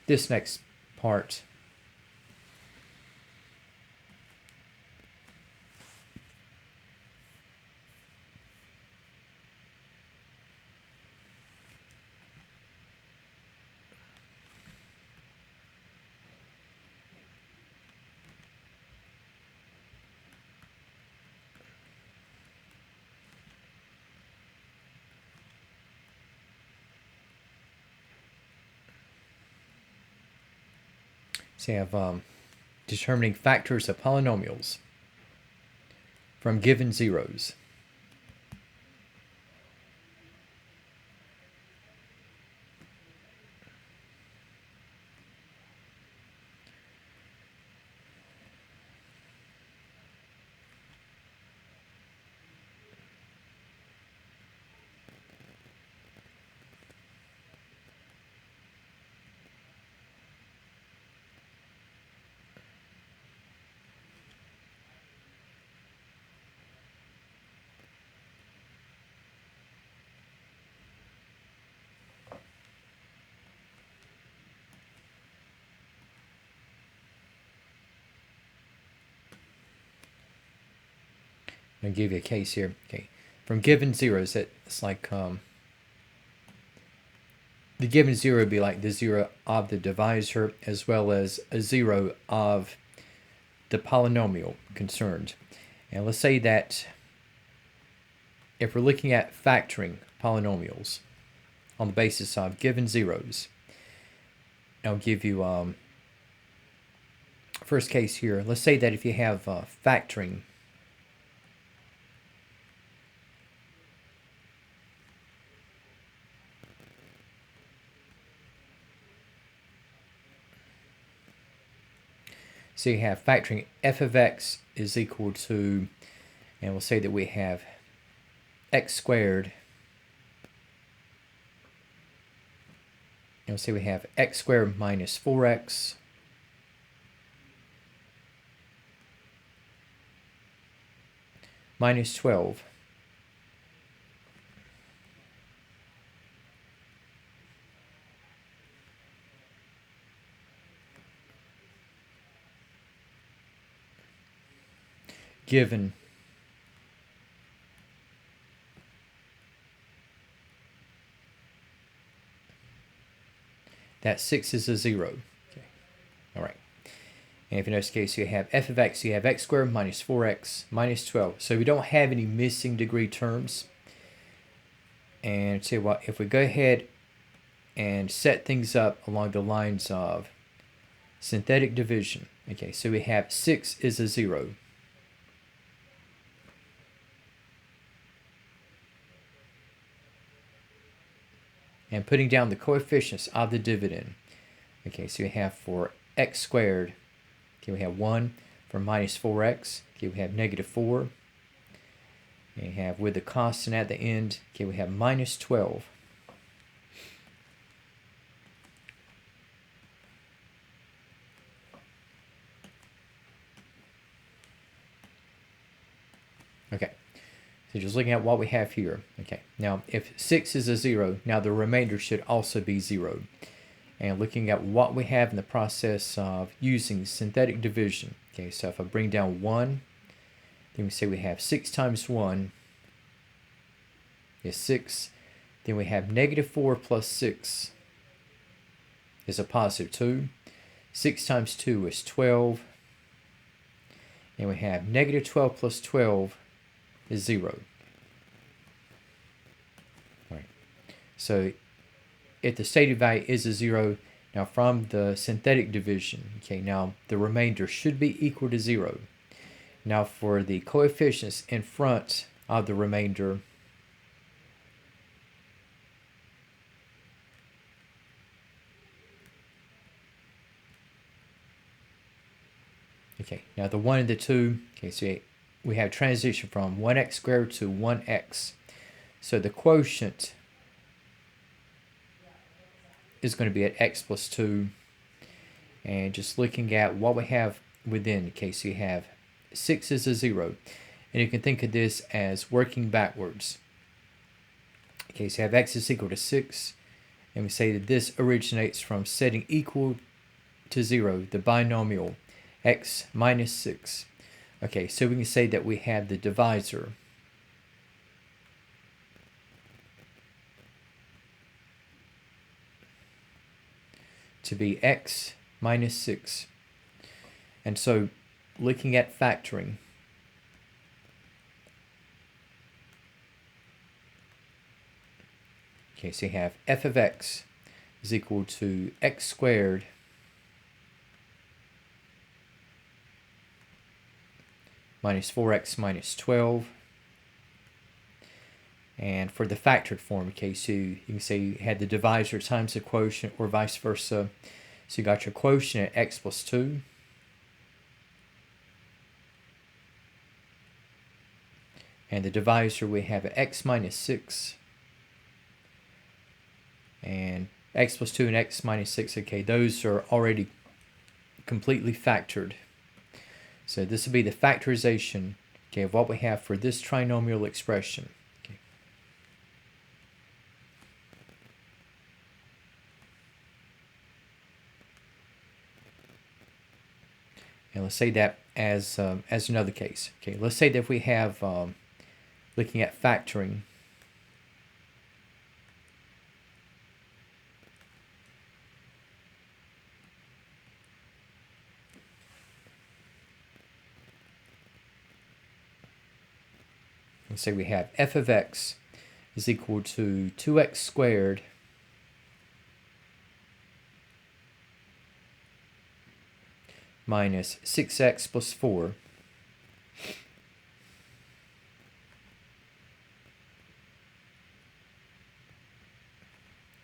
this next part so you have determining factors of polynomials from given zeros. I'm going to give you a case here. Okay, from given zeros, it's like the given zero would be like the zero of the divisor as well as a zero of the polynomial concerned. And let's say that if we're looking at factoring polynomials on the basis of given zeros, I'll give you first case here. Let's say that if you have factoring so you have factoring f of x is equal to, and we'll say that we have x squared, and we'll say we have x squared minus 4x minus 12 given that 6 is a 0. Okay. All right. And if in this case you have f of x, you have x squared minus 4x minus 12. So we don't have any missing degree terms. And see what, if we go ahead and set things up along the lines of synthetic division. Okay, so we have 6 is a 0. And putting down the coefficients of the dividend. Okay, so we have for x squared, okay, we have 1. For minus 4x, okay, we have negative 4. And we have with the constant at the end, okay, we have minus 12. Okay, so just looking at what we have here. Okay, now if 6 is a 0, now the remainder should also be 0. And looking at what we have in the process of using synthetic division. Okay, so if I bring down 1, then we say we have 6 times 1 is 6. Then we have negative 4 plus 6 is a positive 2. 6 times 2 is 12. And we have negative 12 plus 12 is 0. All right. So if the stated value is a 0, now from the synthetic division, okay, now the remainder should be equal to 0. Now for the coefficients in front of the remainder, okay, now the 1 and the 2, okay, so we have transition from 1x squared to 1x. So the quotient is going to be at x plus 2. And just looking at what we have within, okay, so you have 6 is a 0. And you can think of this as working backwards. Okay, so you have x is equal to 6. And we say that this originates from setting equal to 0, the binomial x minus 6. Okay, so we can say that we have the divisor to be x minus 6. And so looking at factoring, okay, so you have f of x is equal to x squared minus 4x minus 12. And for the factored form, okay, so you can say you had the divisor times the quotient or vice versa. So you got your quotient at x plus 2. And the divisor we have at x minus 6. And x plus 2 and x minus 6, okay, those are already completely factored. So this will be the factorization, okay, of what we have for this trinomial expression. Okay. And let's say that as another case. Okay, let's say that if we have looking at factoring. Let's say we have f of x is equal to 2x squared minus 6x plus 4.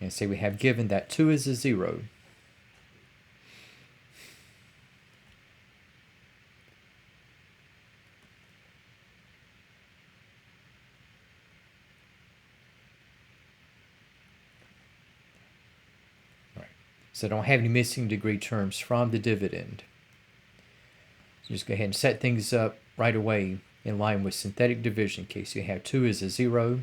And say we have given that 2 is a 0. So I don't have any missing degree terms from the dividend. So just go ahead and set things up right away in line with synthetic division. In case you have 2 is a 0.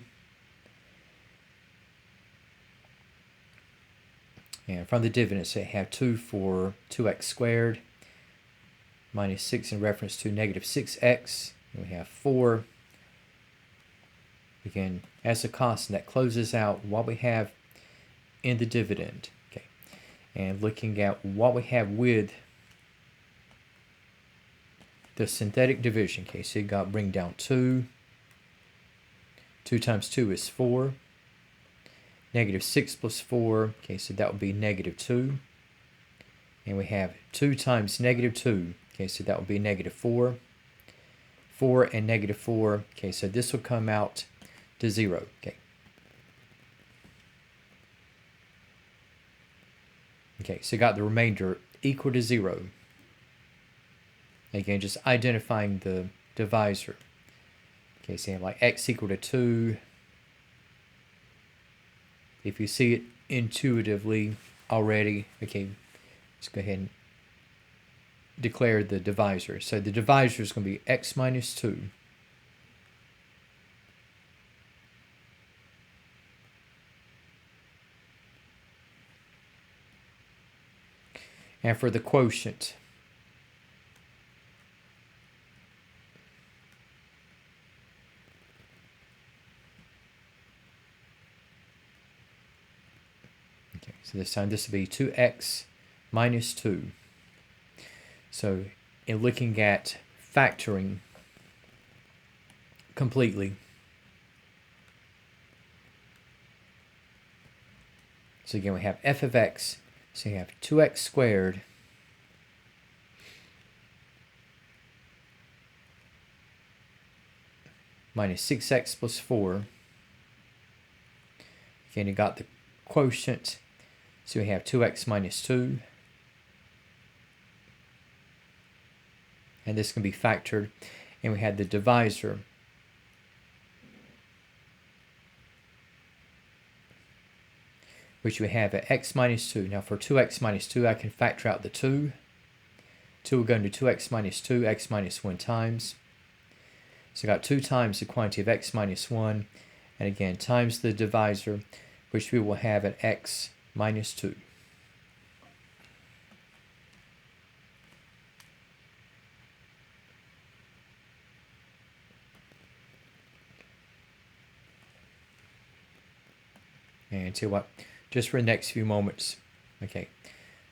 And from the dividend, so you have 2 for 2x squared minus 6 in reference to negative 6x. And we have 4. Again, as a constant, that closes out what we have in the dividend. Okay, and looking at what we have with the synthetic division. Okay, so you got bring down 2. 2 times 2 is 4. Negative 6 plus 4. Okay, so that would be negative 2. And we have 2 times negative 2. Okay, so that would be negative 4. 4 and negative 4. Okay, so this will come out to 0. Okay. Okay, so got the remainder equal to 0. Again, just identifying the divisor. Okay, so you have like x equal to 2. If you see it intuitively already, okay, let's go ahead and declare the divisor. So the divisor is going to be x minus 2. And for the quotient, okay, so this time this will be 2x minus 2. So in looking at factoring completely, so again we have f of x, so you have 2x squared minus 6x plus 4. Again, you got the quotient, so we have 2x minus 2. And this can be factored. And we had the divisor, which we have at x minus 2. Now for 2x minus 2, I can factor out the 2. 2 will go into 2x minus 2, x minus 1 times. So I got 2 times the quantity of x minus 1, and again times the divisor, which we will have at x minus 2. And tell you what, just for the next few moments, okay,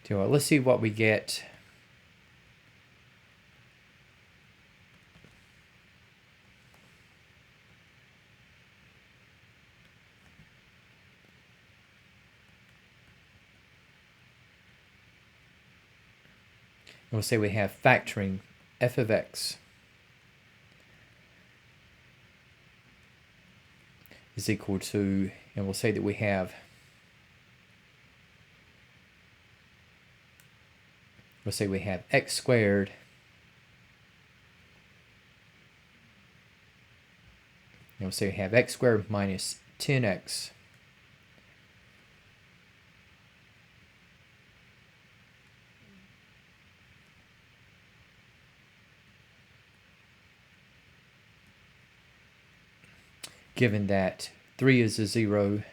tell you what, let's see what we get. We'll say we have factoring f of x is equal to, and we'll say that we have, we'll say we have x squared and we'll say we have x squared minus 10x given that 3 is a 0,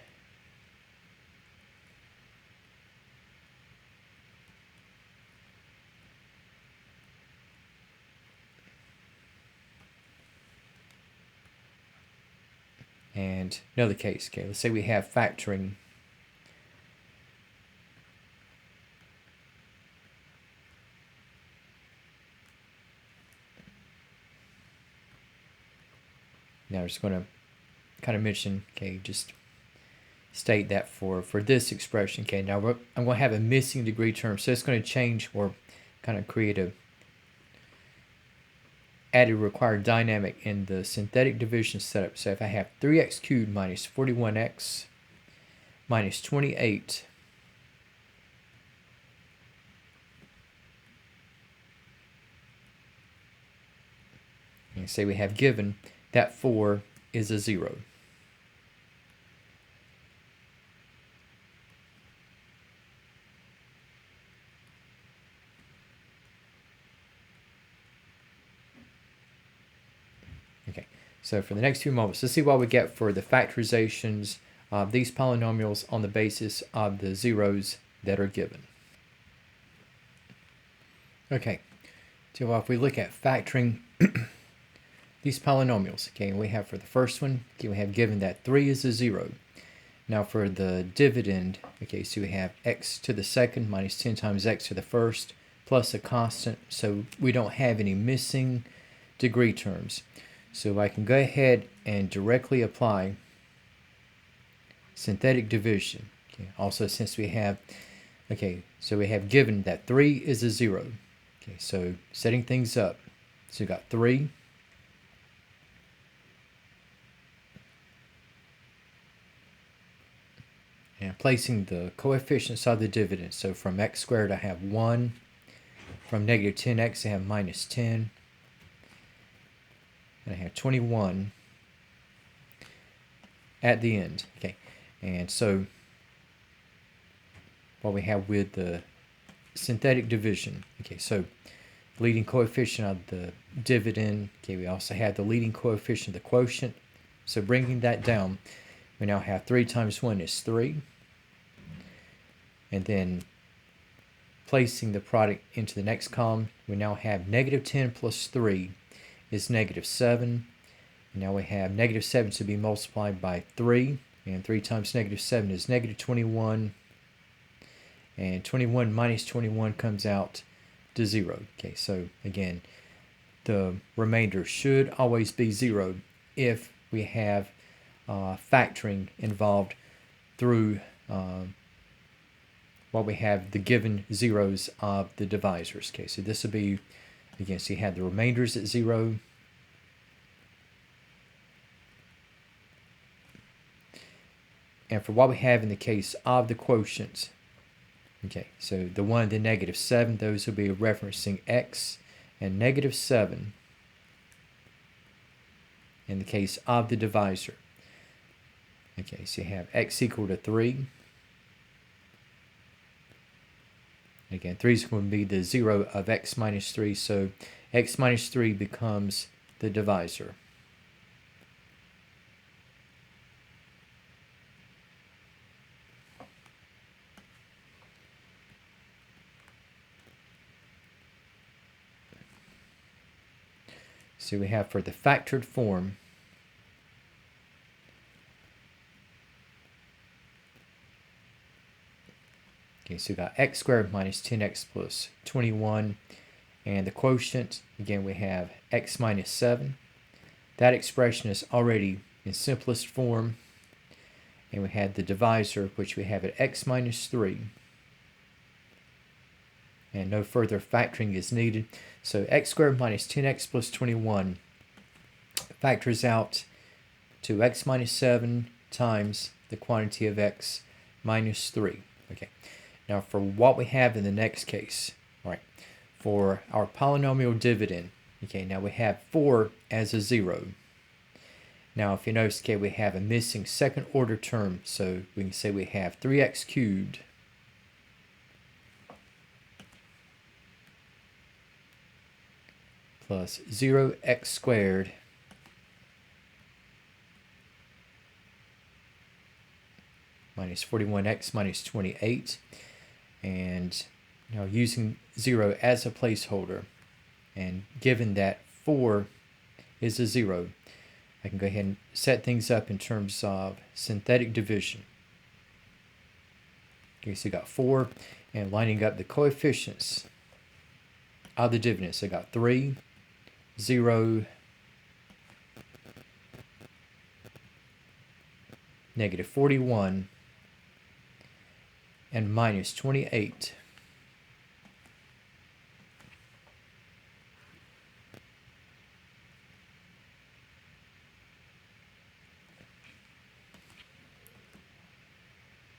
and another case, okay, let's say we have factoring now we're just going to kind of mention, okay, just state that for this expression, okay, now I'm going to have a missing degree term, so it's going to change or kind of create a added required dynamic in the synthetic division setup. So if I have 3x cubed minus 41x minus 28 and say we have given that 4 is a 0. Okay, so for the next few moments, let's see what we get for the factorizations of these polynomials on the basis of the zeros that are given. Okay, so if we look at factoring these polynomials. Okay, and we have for the first one, okay, we have given that 3 is a 0. Now for the dividend, okay, so we have x to the second minus 10 times x to the first plus a constant, so we don't have any missing degree terms. So I can go ahead and directly apply synthetic division. Okay, also since we have, okay, so we have given that 3 is a 0. Okay, so setting things up, so we got 3 and placing the coefficients of the dividend. So from x squared I have 1, from negative 10x I have minus 10, and I have 21 at the end. Okay, and so what we have with the synthetic division, okay, so leading coefficient of the dividend, okay, we also have the leading coefficient of the quotient. So bringing that down, we now have 3 times 1 is 3. And then placing the product into the next column, we now have negative 10 plus 3 is negative 7. And now we have negative 7 to be multiplied by 3. And 3 times negative 7 is negative 21. And 21 minus 21 comes out to 0. Okay, so again, the remainder should always be 0 if we have factoring involved through what we have the given zeros of the divisors. Okay, so this will be, again, so you have the remainders at 0. And for what we have in the case of the quotients, okay, so the 1 and the negative 7, those will be referencing x and negative 7 in the case of the divisor. Okay, so you have x equal to 3. Again, 3 is going to be the 0 of x minus 3, so x minus 3 becomes the divisor. So we have for the factored form, okay, so we got x squared minus 10x plus 21, and the quotient, again, we have x minus 7. That expression is already in simplest form, and we had the divisor, which we have at x minus 3, and no further factoring is needed. So x squared minus 10x plus 21 factors out to x minus 7 times the quantity of x minus 3. Okay, now for what we have in the next case, all right, for our polynomial dividend, okay, now we have 4 as a 0. Now if you notice, okay, we have a missing second order term, so we can say we have 3x cubed plus 0x squared minus 41x minus 28. And now using 0 as a placeholder, and given that 4 is a 0, I can go ahead and set things up in terms of synthetic division. Okay, so you got 4, and lining up the coefficients of the dividend. So I got 3, 0, negative 41, and minus 28.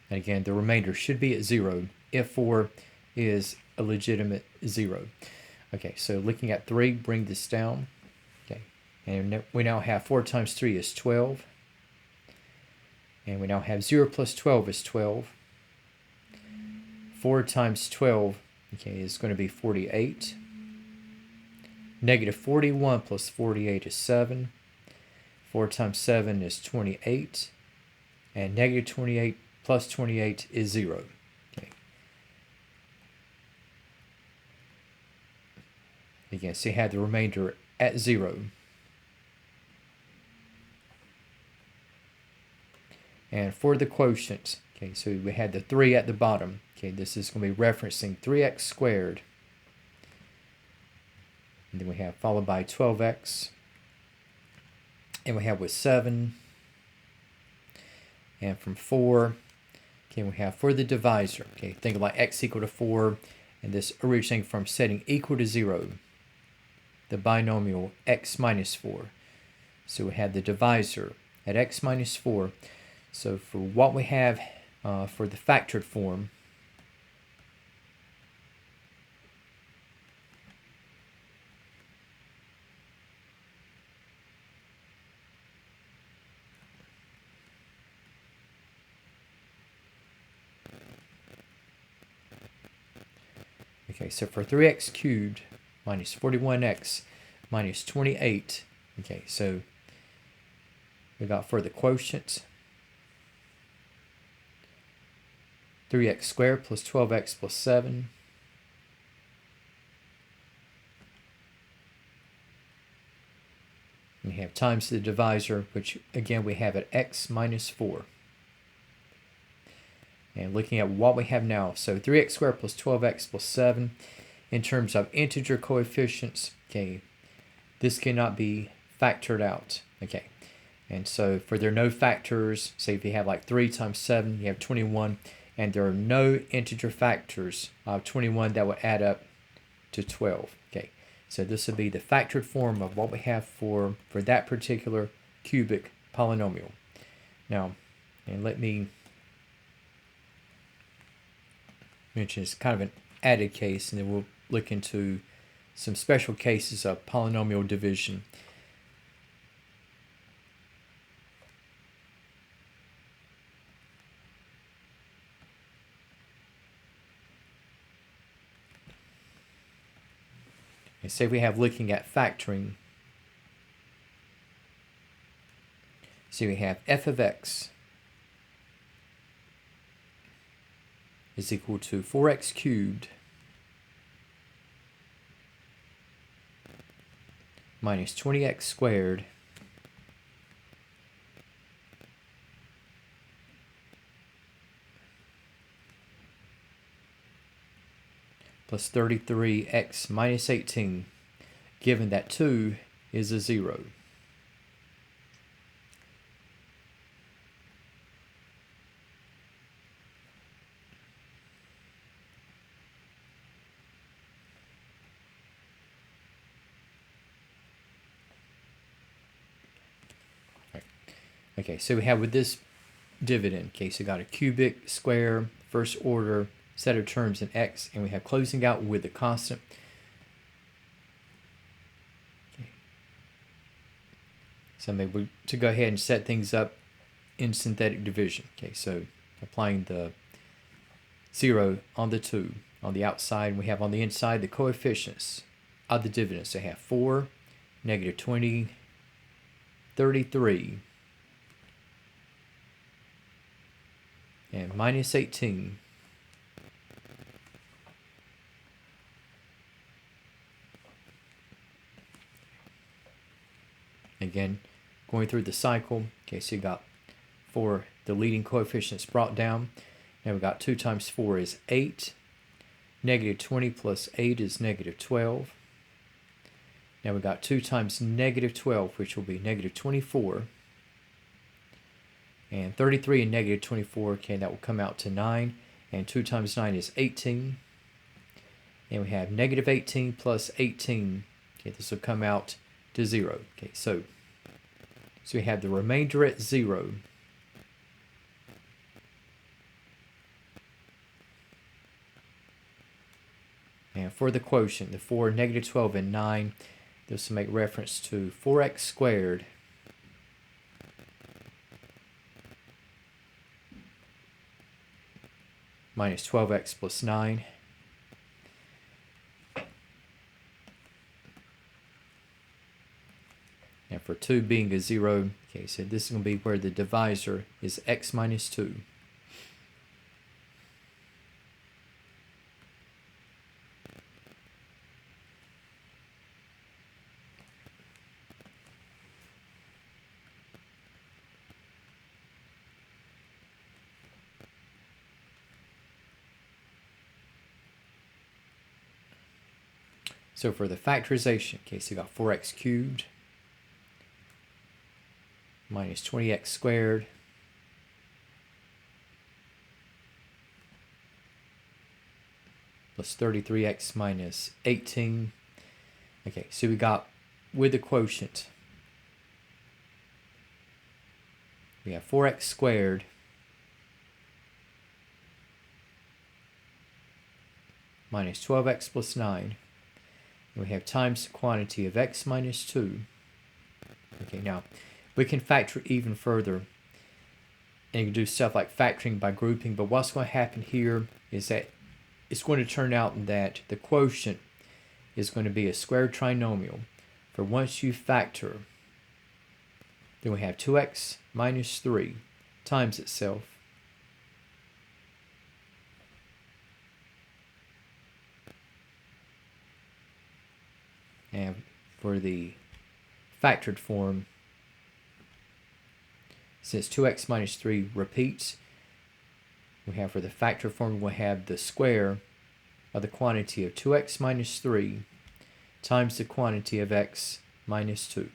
And again, the remainder should be at 0 if 4 is a legitimate 0. Okay, so looking at 3, bring this down. Okay, and we now have 4 times 3 is 12. And we now have 0 plus 12 is 12. 4 times 12, okay, is going to be 48. Negative 41 plus 48 is 7. 4 times 7 is 28. And negative 28 plus 28 is 0. Okay. Again, so you have the remainder at 0. And for the quotient, okay, so we had the 3 at the bottom. Okay, this is going to be referencing 3x squared. And then we have followed by 12x. And we have with 7. And from 4, okay, we have for the divisor. Okay, think about x equal to 4. And this originating from setting equal to 0. The binomial x minus 4. So we have the divisor at x minus 4. So for what we have for the factored form, okay, so for 3x cubed minus 41x minus 28, okay, so we got for the quotient 3x squared plus 12x plus 7. We have times the divisor, which again we have at x minus 4. And looking at what we have now, so 3x squared plus 12x plus 7. In terms of integer coefficients, okay, this cannot be factored out, okay. And so for there are no factors, say if you have like 3 times 7, you have 21, and there are no integer factors of 21 that will add up to 12, okay. So this would be the factored form of what we have for that particular cubic polynomial. Now, and let me mention it's kind of an added case, and then we'll look into some special cases of polynomial division. And say we have looking at factoring. So we have f of x is equal to 4x cubed minus 20x squared plus 33x minus 18, given that 2 is a 0. Okay, so we have with this dividend, okay, so we got a cubic, square, first order, set of terms in x, and we have closing out with a constant. Okay. So maybe to go ahead and set things up in synthetic division. Okay, so applying the 0 on the 2 on the outside, and we have on the inside the coefficients of the dividend. So we have 4, negative 20, 33, and minus 18. Again, going through the cycle, okay, so you got for the leading coefficients brought down. Now we got 2 times 4 is 8. Negative 20 plus 8 is negative 12. Now we got 2 times negative 12, which will be negative 24. And 33 and negative 24, okay, that will come out to 9. And 2 times 9 is 18. And we have negative 18 plus 18. Okay, this will come out to 0. Okay, so we have the remainder at 0. And for the quotient, the 4, negative 12, and 9, this will make reference to 4x squared minus 12x plus 9. And for 2 being a 0, okay, so this is going to be where the divisor is x minus 2. So for the factorization, okay, so you got 4x cubed minus 20x squared plus 33x minus 18. Okay, so we got with the quotient, we have 4x squared minus 12x plus 9. And we have times the quantity of x minus 2. Okay, now we can factor even further. And you can do stuff like factoring by grouping. But what's going to happen here is that it's going to turn out that the quotient is going to be a squared trinomial. For once you factor, then we have 2x minus 3 times itself. And for the factored form, since 2x minus 3 repeats, we have for the factored form, we'll have the square of the quantity of 2x minus 3 times the quantity of x minus 2.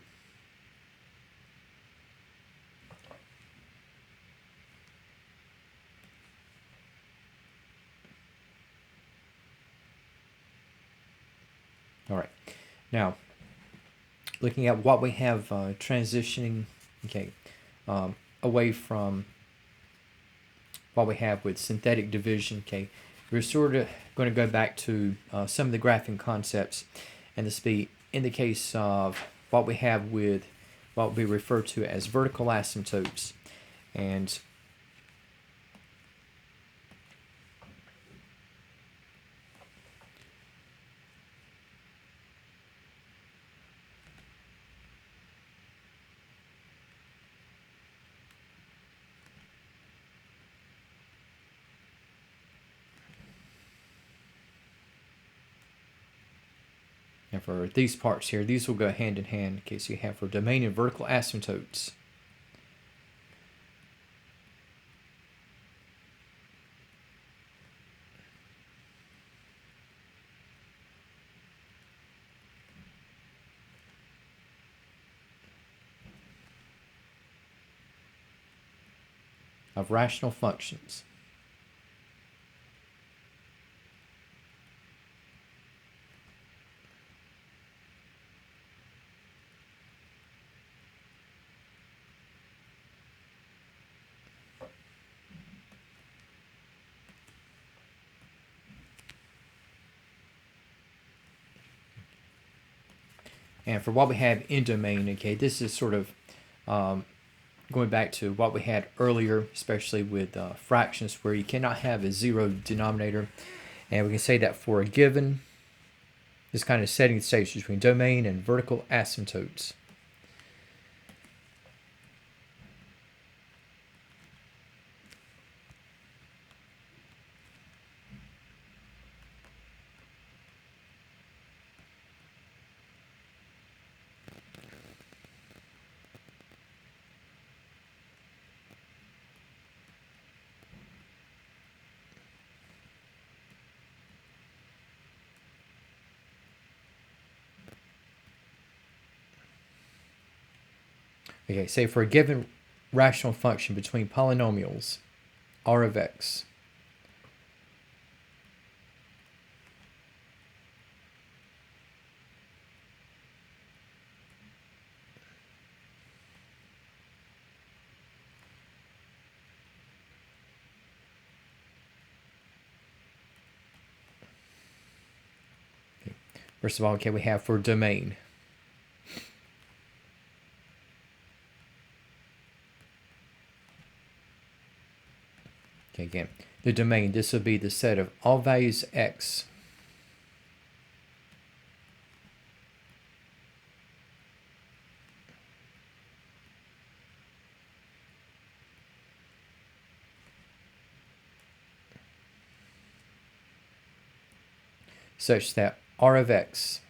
All right, now looking at what we have transitioning, okay, away from what we have with synthetic division, okay, we're sort of going to go back to some of the graphing concepts, and this be in the case of what we have with what we refer to as vertical asymptotes. And for these parts here, these will go hand in hand. Okay, so you have for domain and vertical asymptotes. Of rational functions. And for what we have in domain, okay, this is sort of going back to what we had earlier, especially with fractions where you cannot have a zero denominator. And we can say that for a given, this kind of setting the stage between domain and vertical asymptotes. Okay, say for a given rational function between polynomials, R of x, first of all, okay, we have for domain. Okay, again, the domain, this will be the set of all values x such that R of x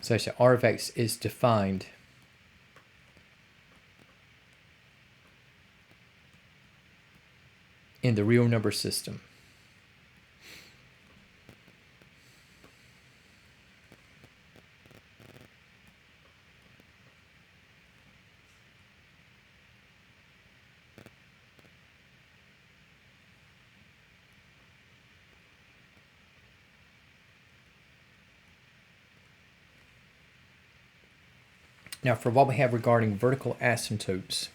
such that R of x is defined in the real number system. Now, for what we have regarding vertical asymptotes,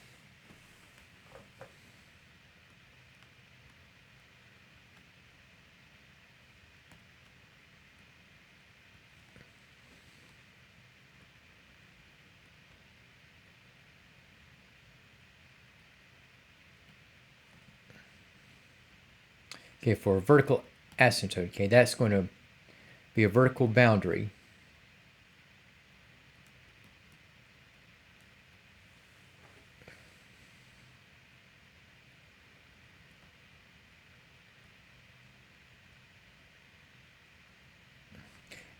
okay, for a vertical asymptote, okay, that's going to be a vertical boundary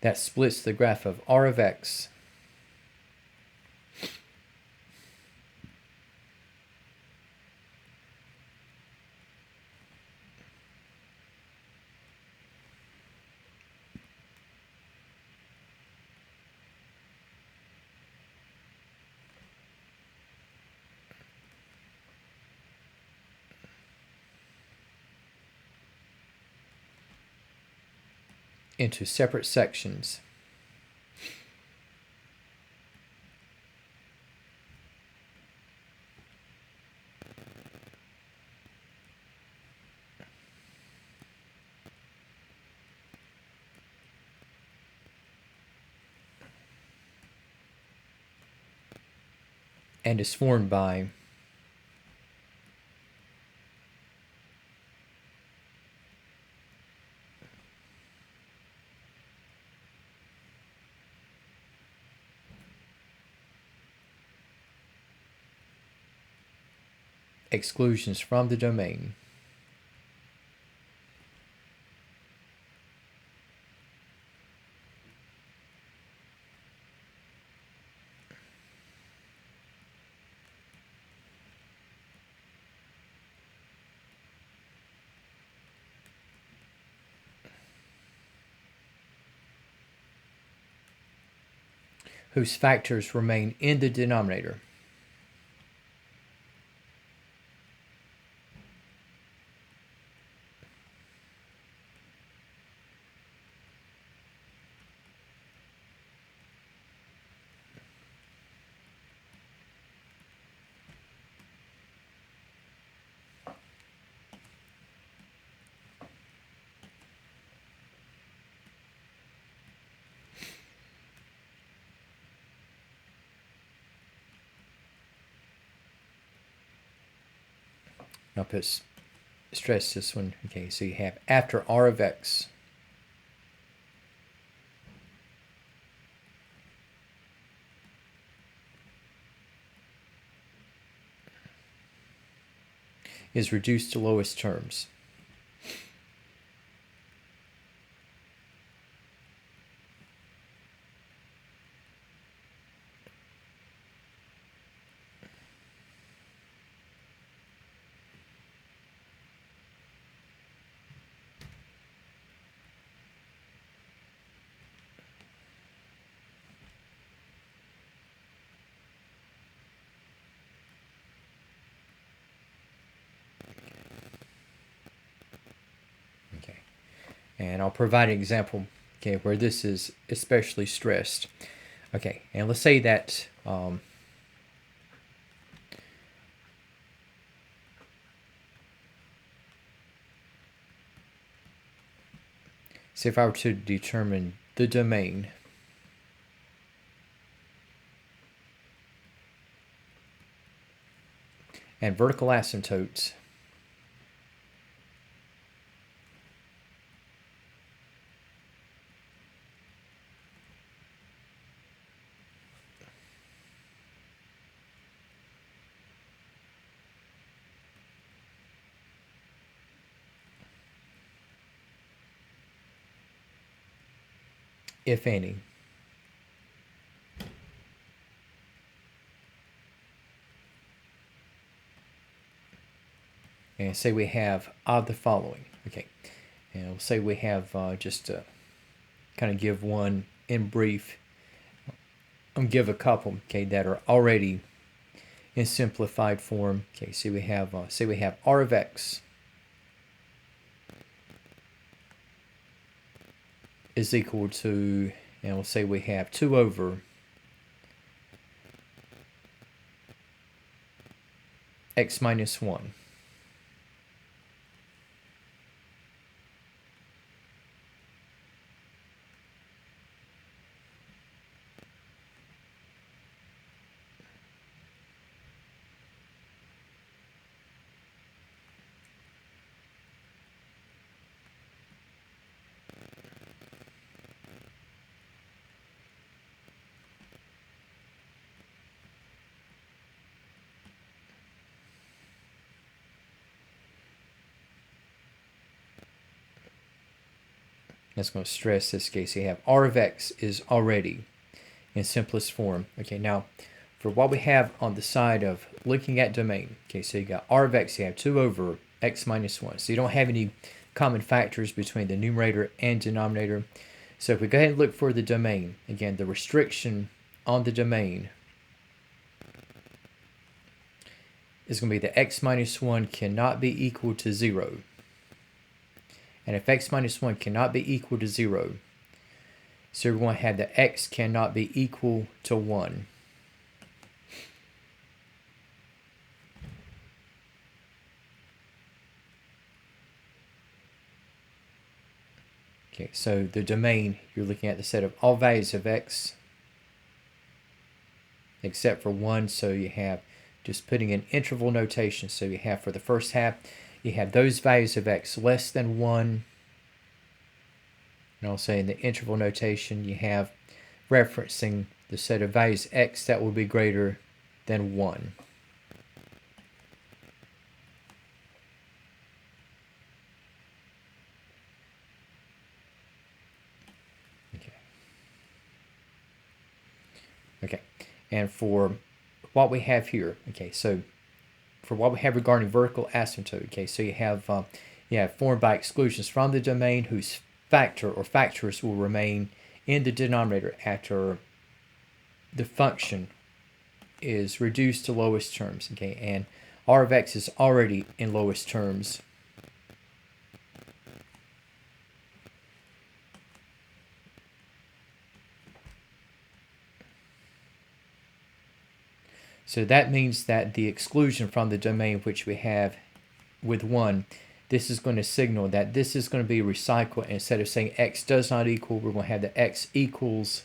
that splits the graph of R of x into separate sections. And is formed by exclusions from the domain. Whose factors remain in the denominator. I'll stress this one. Okay, so you have after R of x is reduced to lowest terms. Okay, and I'll provide an example, okay, where this is especially stressed. Okay, and let's say that say if I were to determine the domain and vertical asymptotes if any. and say we have of the following. Okay, and we'll say we have just to kind of give one in brief. I'm give a couple, okay, that are already in simplified form. Okay, so we have say we have r of x is equal to, and we'll say we have 2 over x minus 1. That's going to stress this case. You have r of x is already in simplest form. Okay, now for what we have on the side of looking at domain, okay, so you got r of x, you have 2 over x minus 1. So you don't have any common factors between the numerator and denominator. So if we go ahead and look for the domain, again, the restriction on the domain is going to be that x minus 1 cannot be equal to 0. And if x minus 1 cannot be equal to 0, so we're going to have that x cannot be equal to 1. Okay, so the domain, you're looking at the set of all values of x except for 1, so you have just putting in interval notation. So you have for the first half, you have those values of x less than 1. And also in the interval notation, you have referencing the set of values x that will be greater than 1. Okay, and for what we have here, okay, so for what we have regarding vertical asymptote, okay, so you have formed by exclusions from the domain whose factor or factors will remain in the denominator after the function is reduced to lowest terms, okay, and r of x is already in lowest terms. So that means that the exclusion from the domain which we have with 1, this is going to signal that this is going to be recycled. Instead of saying x does not equal, we're going to have the x equals.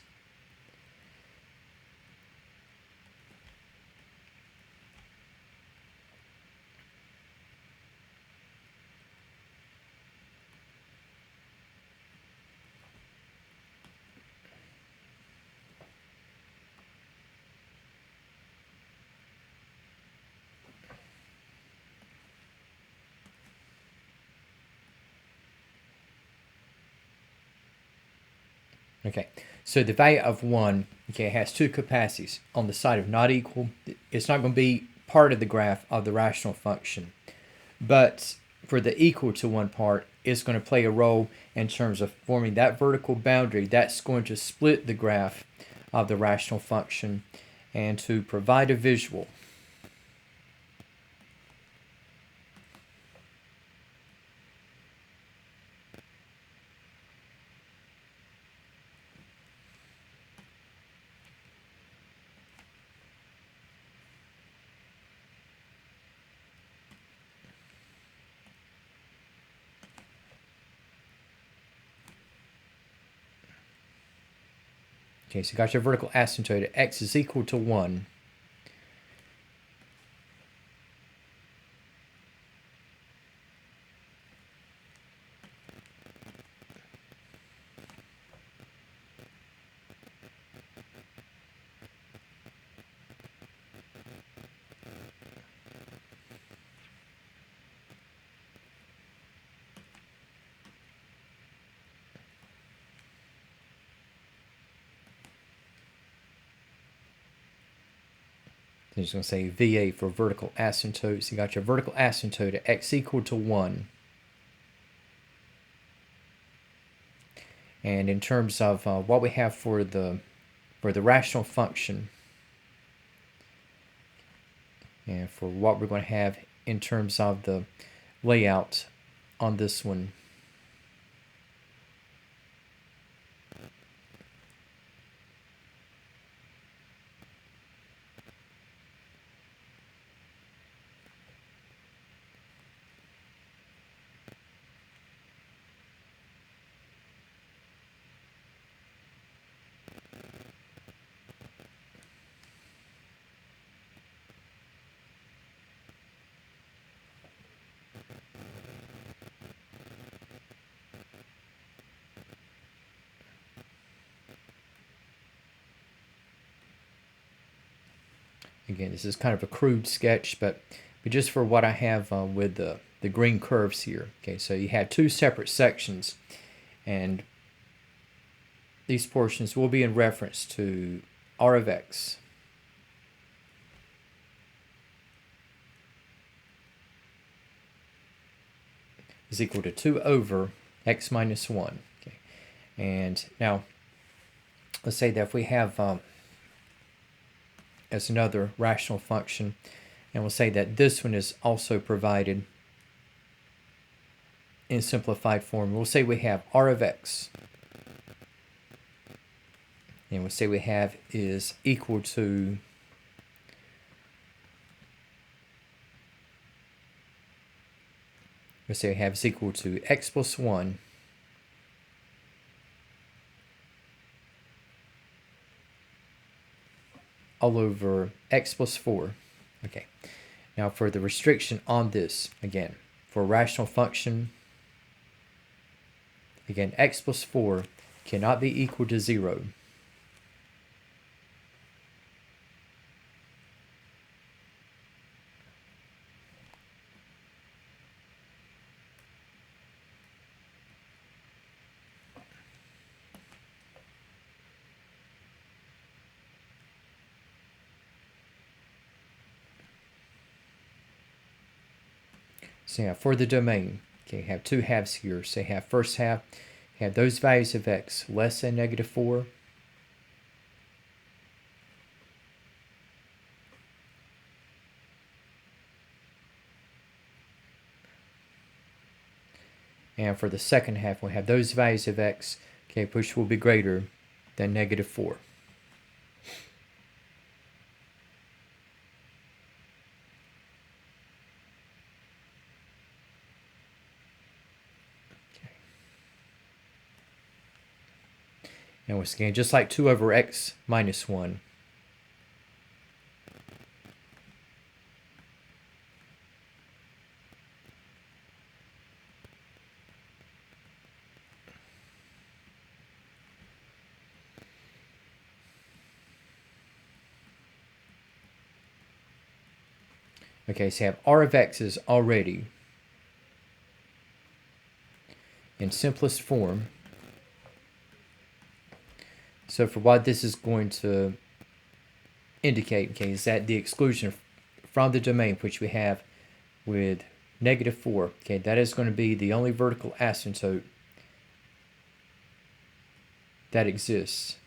Okay, so the value of 1, okay, has two capacities. On the side of not equal, it's not going to be part of the graph of the rational function. But for the equal to 1 part, it's going to play a role in terms of forming that vertical boundary that's going to split the graph of the rational function and to provide a visual. Okay, so you got your vertical asymptote at x is equal to 1. Then it's going to say VA for vertical asymptote. So you got your vertical asymptote at x equal to 1. And in terms of what we have for the rational function, and for what we're going to have in terms of the layout on this one, again, this is kind of a crude sketch, but just for what I have with the green curves here. Okay, so you have two separate sections, and these portions will be in reference to r of x is equal to 2 over x minus 1. Okay, and now let's say that if we have as another rational function, and we'll say that this one is also provided in simplified form. We'll say we have r of x, and we'll say we have is equal to is equal to x plus 1 all over x plus 4. Okay, now for the restriction on this, again, for a rational function, again, x plus 4 cannot be equal to 0. So yeah, for the domain, okay, have two halves here. So you have first half, you have those values of x less than negative 4. And for the second half, we have those values of x, okay, which will be greater than negative 4. And once again, just like 2 over x minus 1. Okay, so you have r of x is already in simplest form. So for what this is going to indicate, okay, is that the exclusion from the domain which we have with negative 4, okay, that is going to be the only vertical asymptote that exists.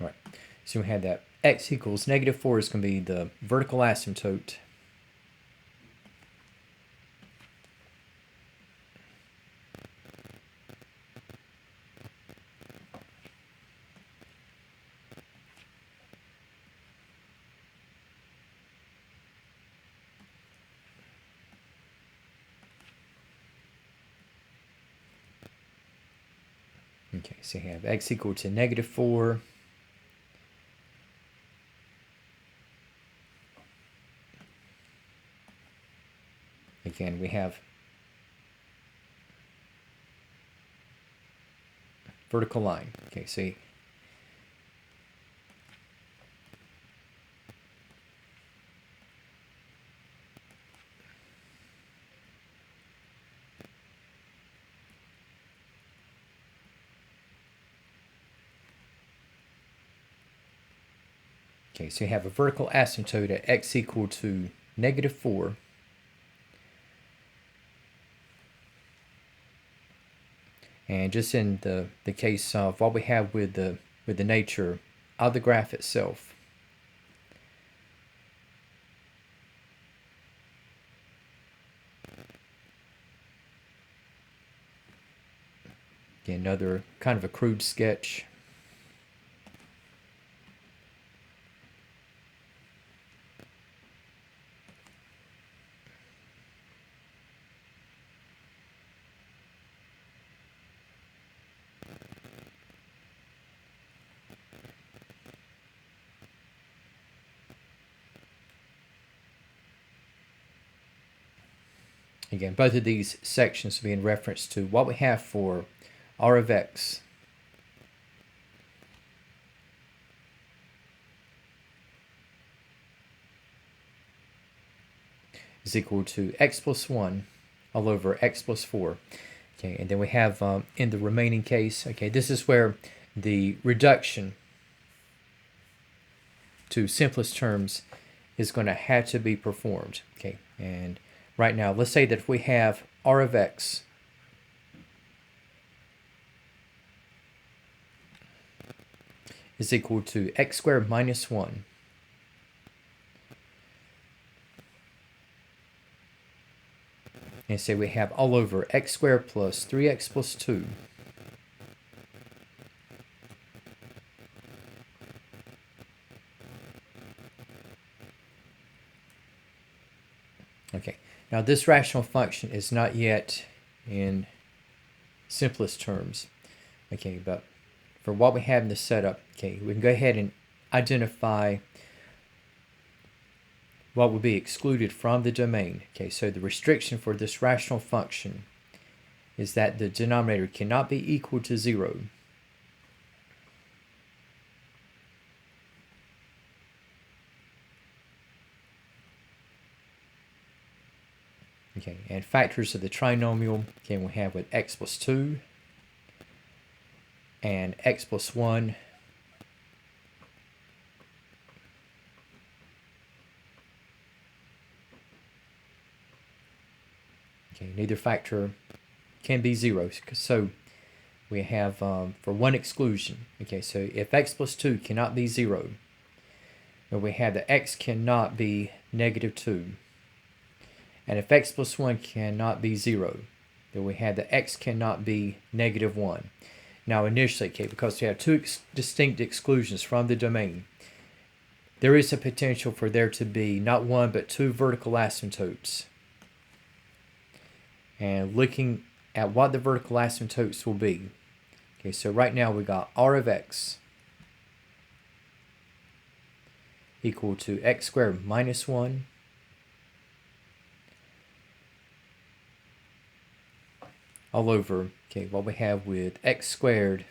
All right, so we have that x equals negative 4 is going to be the vertical asymptote. Okay, so you have x equal to negative 4. Again, we have vertical line. Okay, see. Okay, so you have a vertical asymptote at x equal to -4. And just in the case of what we have with the nature of the graph itself, again, another kind of a crude sketch. Again, both of these sections will be in reference to what we have for r of x is equal to x plus 1 all over x plus 4. Okay, and then we have in the remaining case, okay, this is where the reduction to simplest terms is going to have to be performed. Okay, and right now, let's say that if we have r of x is equal to x squared minus 1 and say we have all over x squared plus 3x plus 2 Okay, now this rational function is not yet in simplest terms. Okay, but for what we have in the setup, okay, we can go ahead and identify what will be excluded from the domain. Okay, so the restriction for this rational function is that the denominator cannot be equal to 0. Okay, and factors of the trinomial, okay, we have with x plus 2 and x plus 1 okay, neither factor can be 0. So we have for one exclusion, okay, so if x plus 2 cannot be 0, then we have that x cannot be -2. And if x plus 1 cannot be 0, then we have that x cannot be -1. Now initially, okay, because we have two distinct exclusions from the domain, there is a potential for there to be not one but two vertical asymptotes. And looking at what the vertical asymptotes will be, okay, so right now we got r of x equal to x squared minus 1 all over, okay, what we have with x squared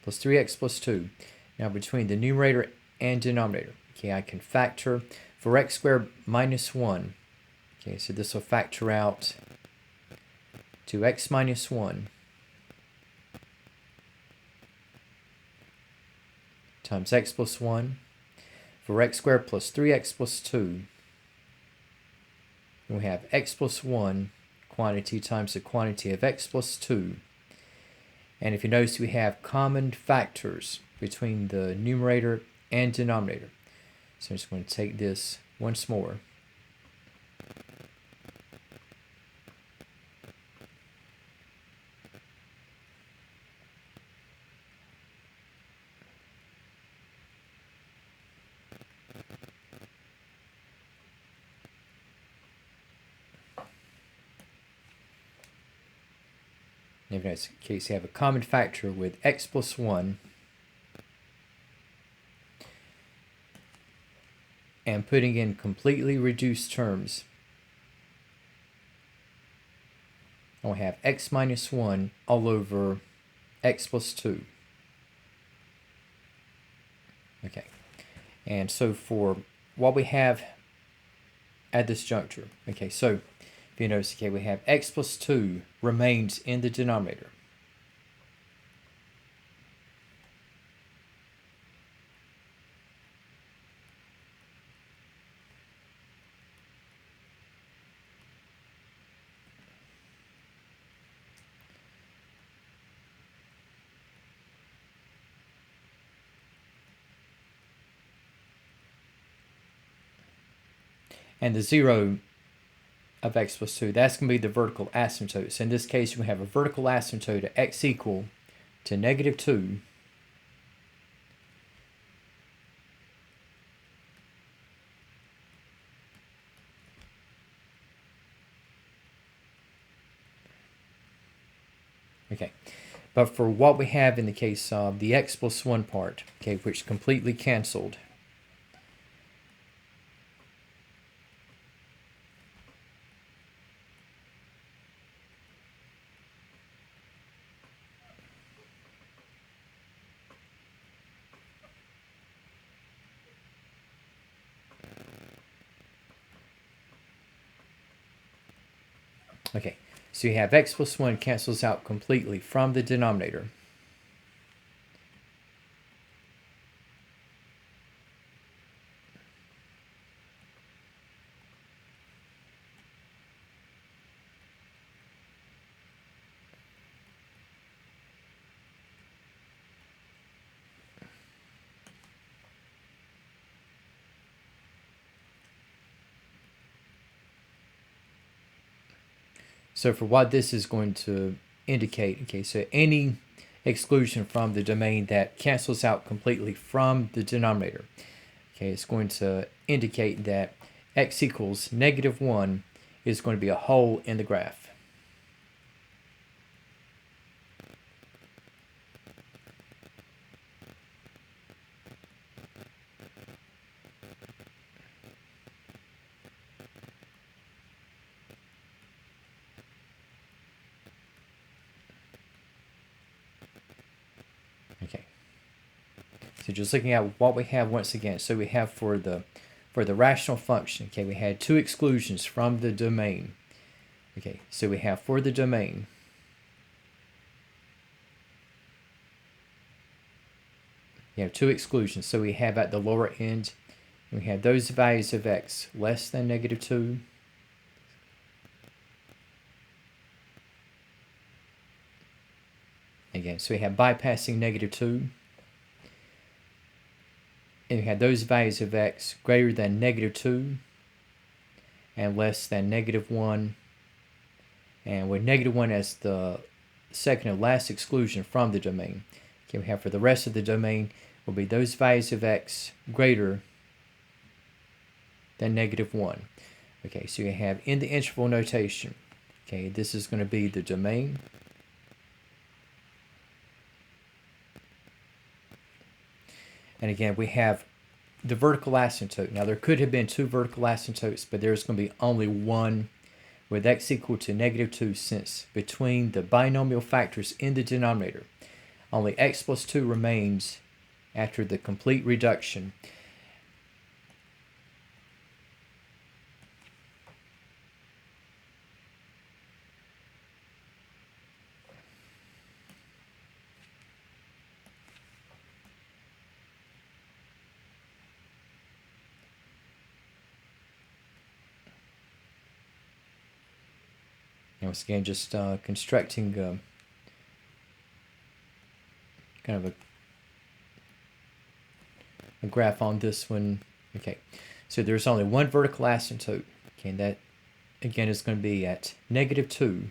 plus 3x plus 2. Now between the numerator and denominator, okay, I can factor for x squared minus 1. Okay, so this will factor out to x minus 1 times x plus 1 for x squared plus 3x plus 2. And we have x plus 1 quantity times the quantity of x plus 2. And if you notice, we have common factors between the numerator and denominator. So I'm just going to take this once more. In this case, you have a common factor with x plus 1 and putting in completely reduced terms. and we have x minus 1 all over x plus 2. Okay, and so for what we have at this juncture, okay, so if you notice, okay, we have x plus 2 remains in the denominator. And the 0 of x plus 2, that's going to be the vertical asymptote. So in this case, we have a vertical asymptote at x equal to negative 2 Okay, but for what we have in the case of the x plus 1 part, okay, which completely canceled, okay, so you have x plus 1 cancels out completely from the denominator. So for what this is going to indicate, okay, so any exclusion from the domain that cancels out completely from the denominator, okay, it's going to indicate that x equals negative 1 is going to be a hole in the graph. Okay. So just looking at what we have once again. So we have for the rational function, okay, we had two exclusions from the domain. Okay, so we have for the domain, you have two exclusions. So we have at the lower end, we have those values of x less than negative 2. Again, so we have bypassing negative 2. And we have those values of x greater than negative 2 and less than negative 1. And with negative 1 as the second and last exclusion from the domain. Okay, we have for the rest of the domain will be those values of x greater than negative 1. Okay, so you have in the interval notation, okay, this is going to be the domain. And again, we have the vertical asymptote. Now, there could have been two vertical asymptotes, but there's going to be only one with x equal to negative 2, since between the binomial factors in the denominator, only x plus 2 remains after the complete reduction. And once again, just constructing kind of a graph on this one. Okay, so there's only one vertical asymptote. Okay, and that again is going to be at negative 2.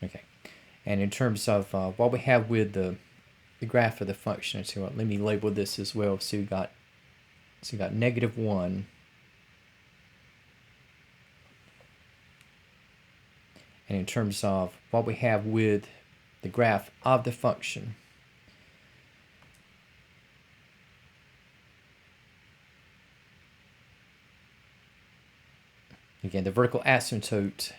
Okay, and in terms of what we have with the graph of the function, so let me label this as well. So you got negative 1, and in terms of what we have with the graph of the function. Again, the vertical asymptote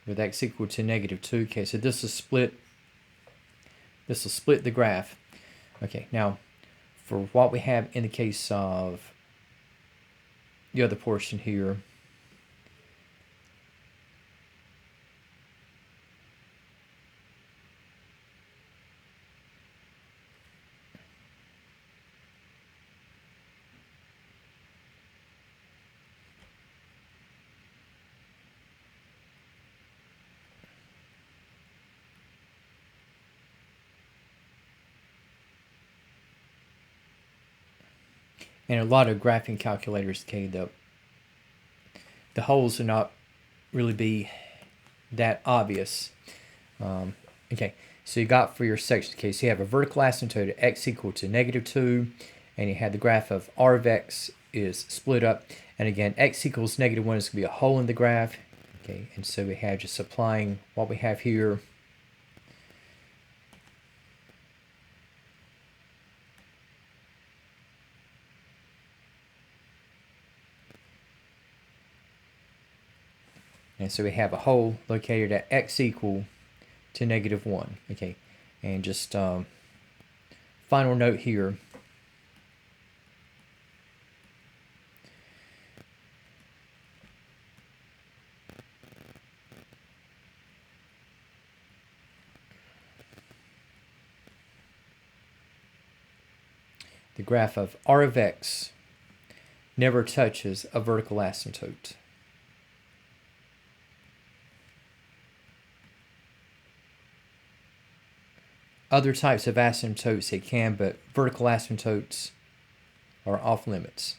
with x equal to -2. Okay, so this will split the graph. Okay, now for what we have in the case of the other portion here, and a lot of graphing calculators, okay, the holes will not really be that obvious. Okay, so you got for your section case, you have a vertical asymptote at x equal to -2, and you have the graph of r of x is split up, and again, x equals -1 is going to be a hole in the graph. Okay, and so we have just applying what we have here. And so we have a hole located at x equal to -1. Okay, and just final note here. The graph of r of x never touches a vertical asymptote. Other types of asymptotes it can, but vertical asymptotes are off limits.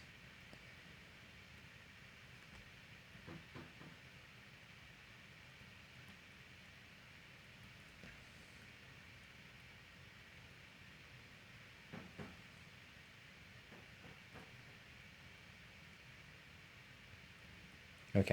Okay.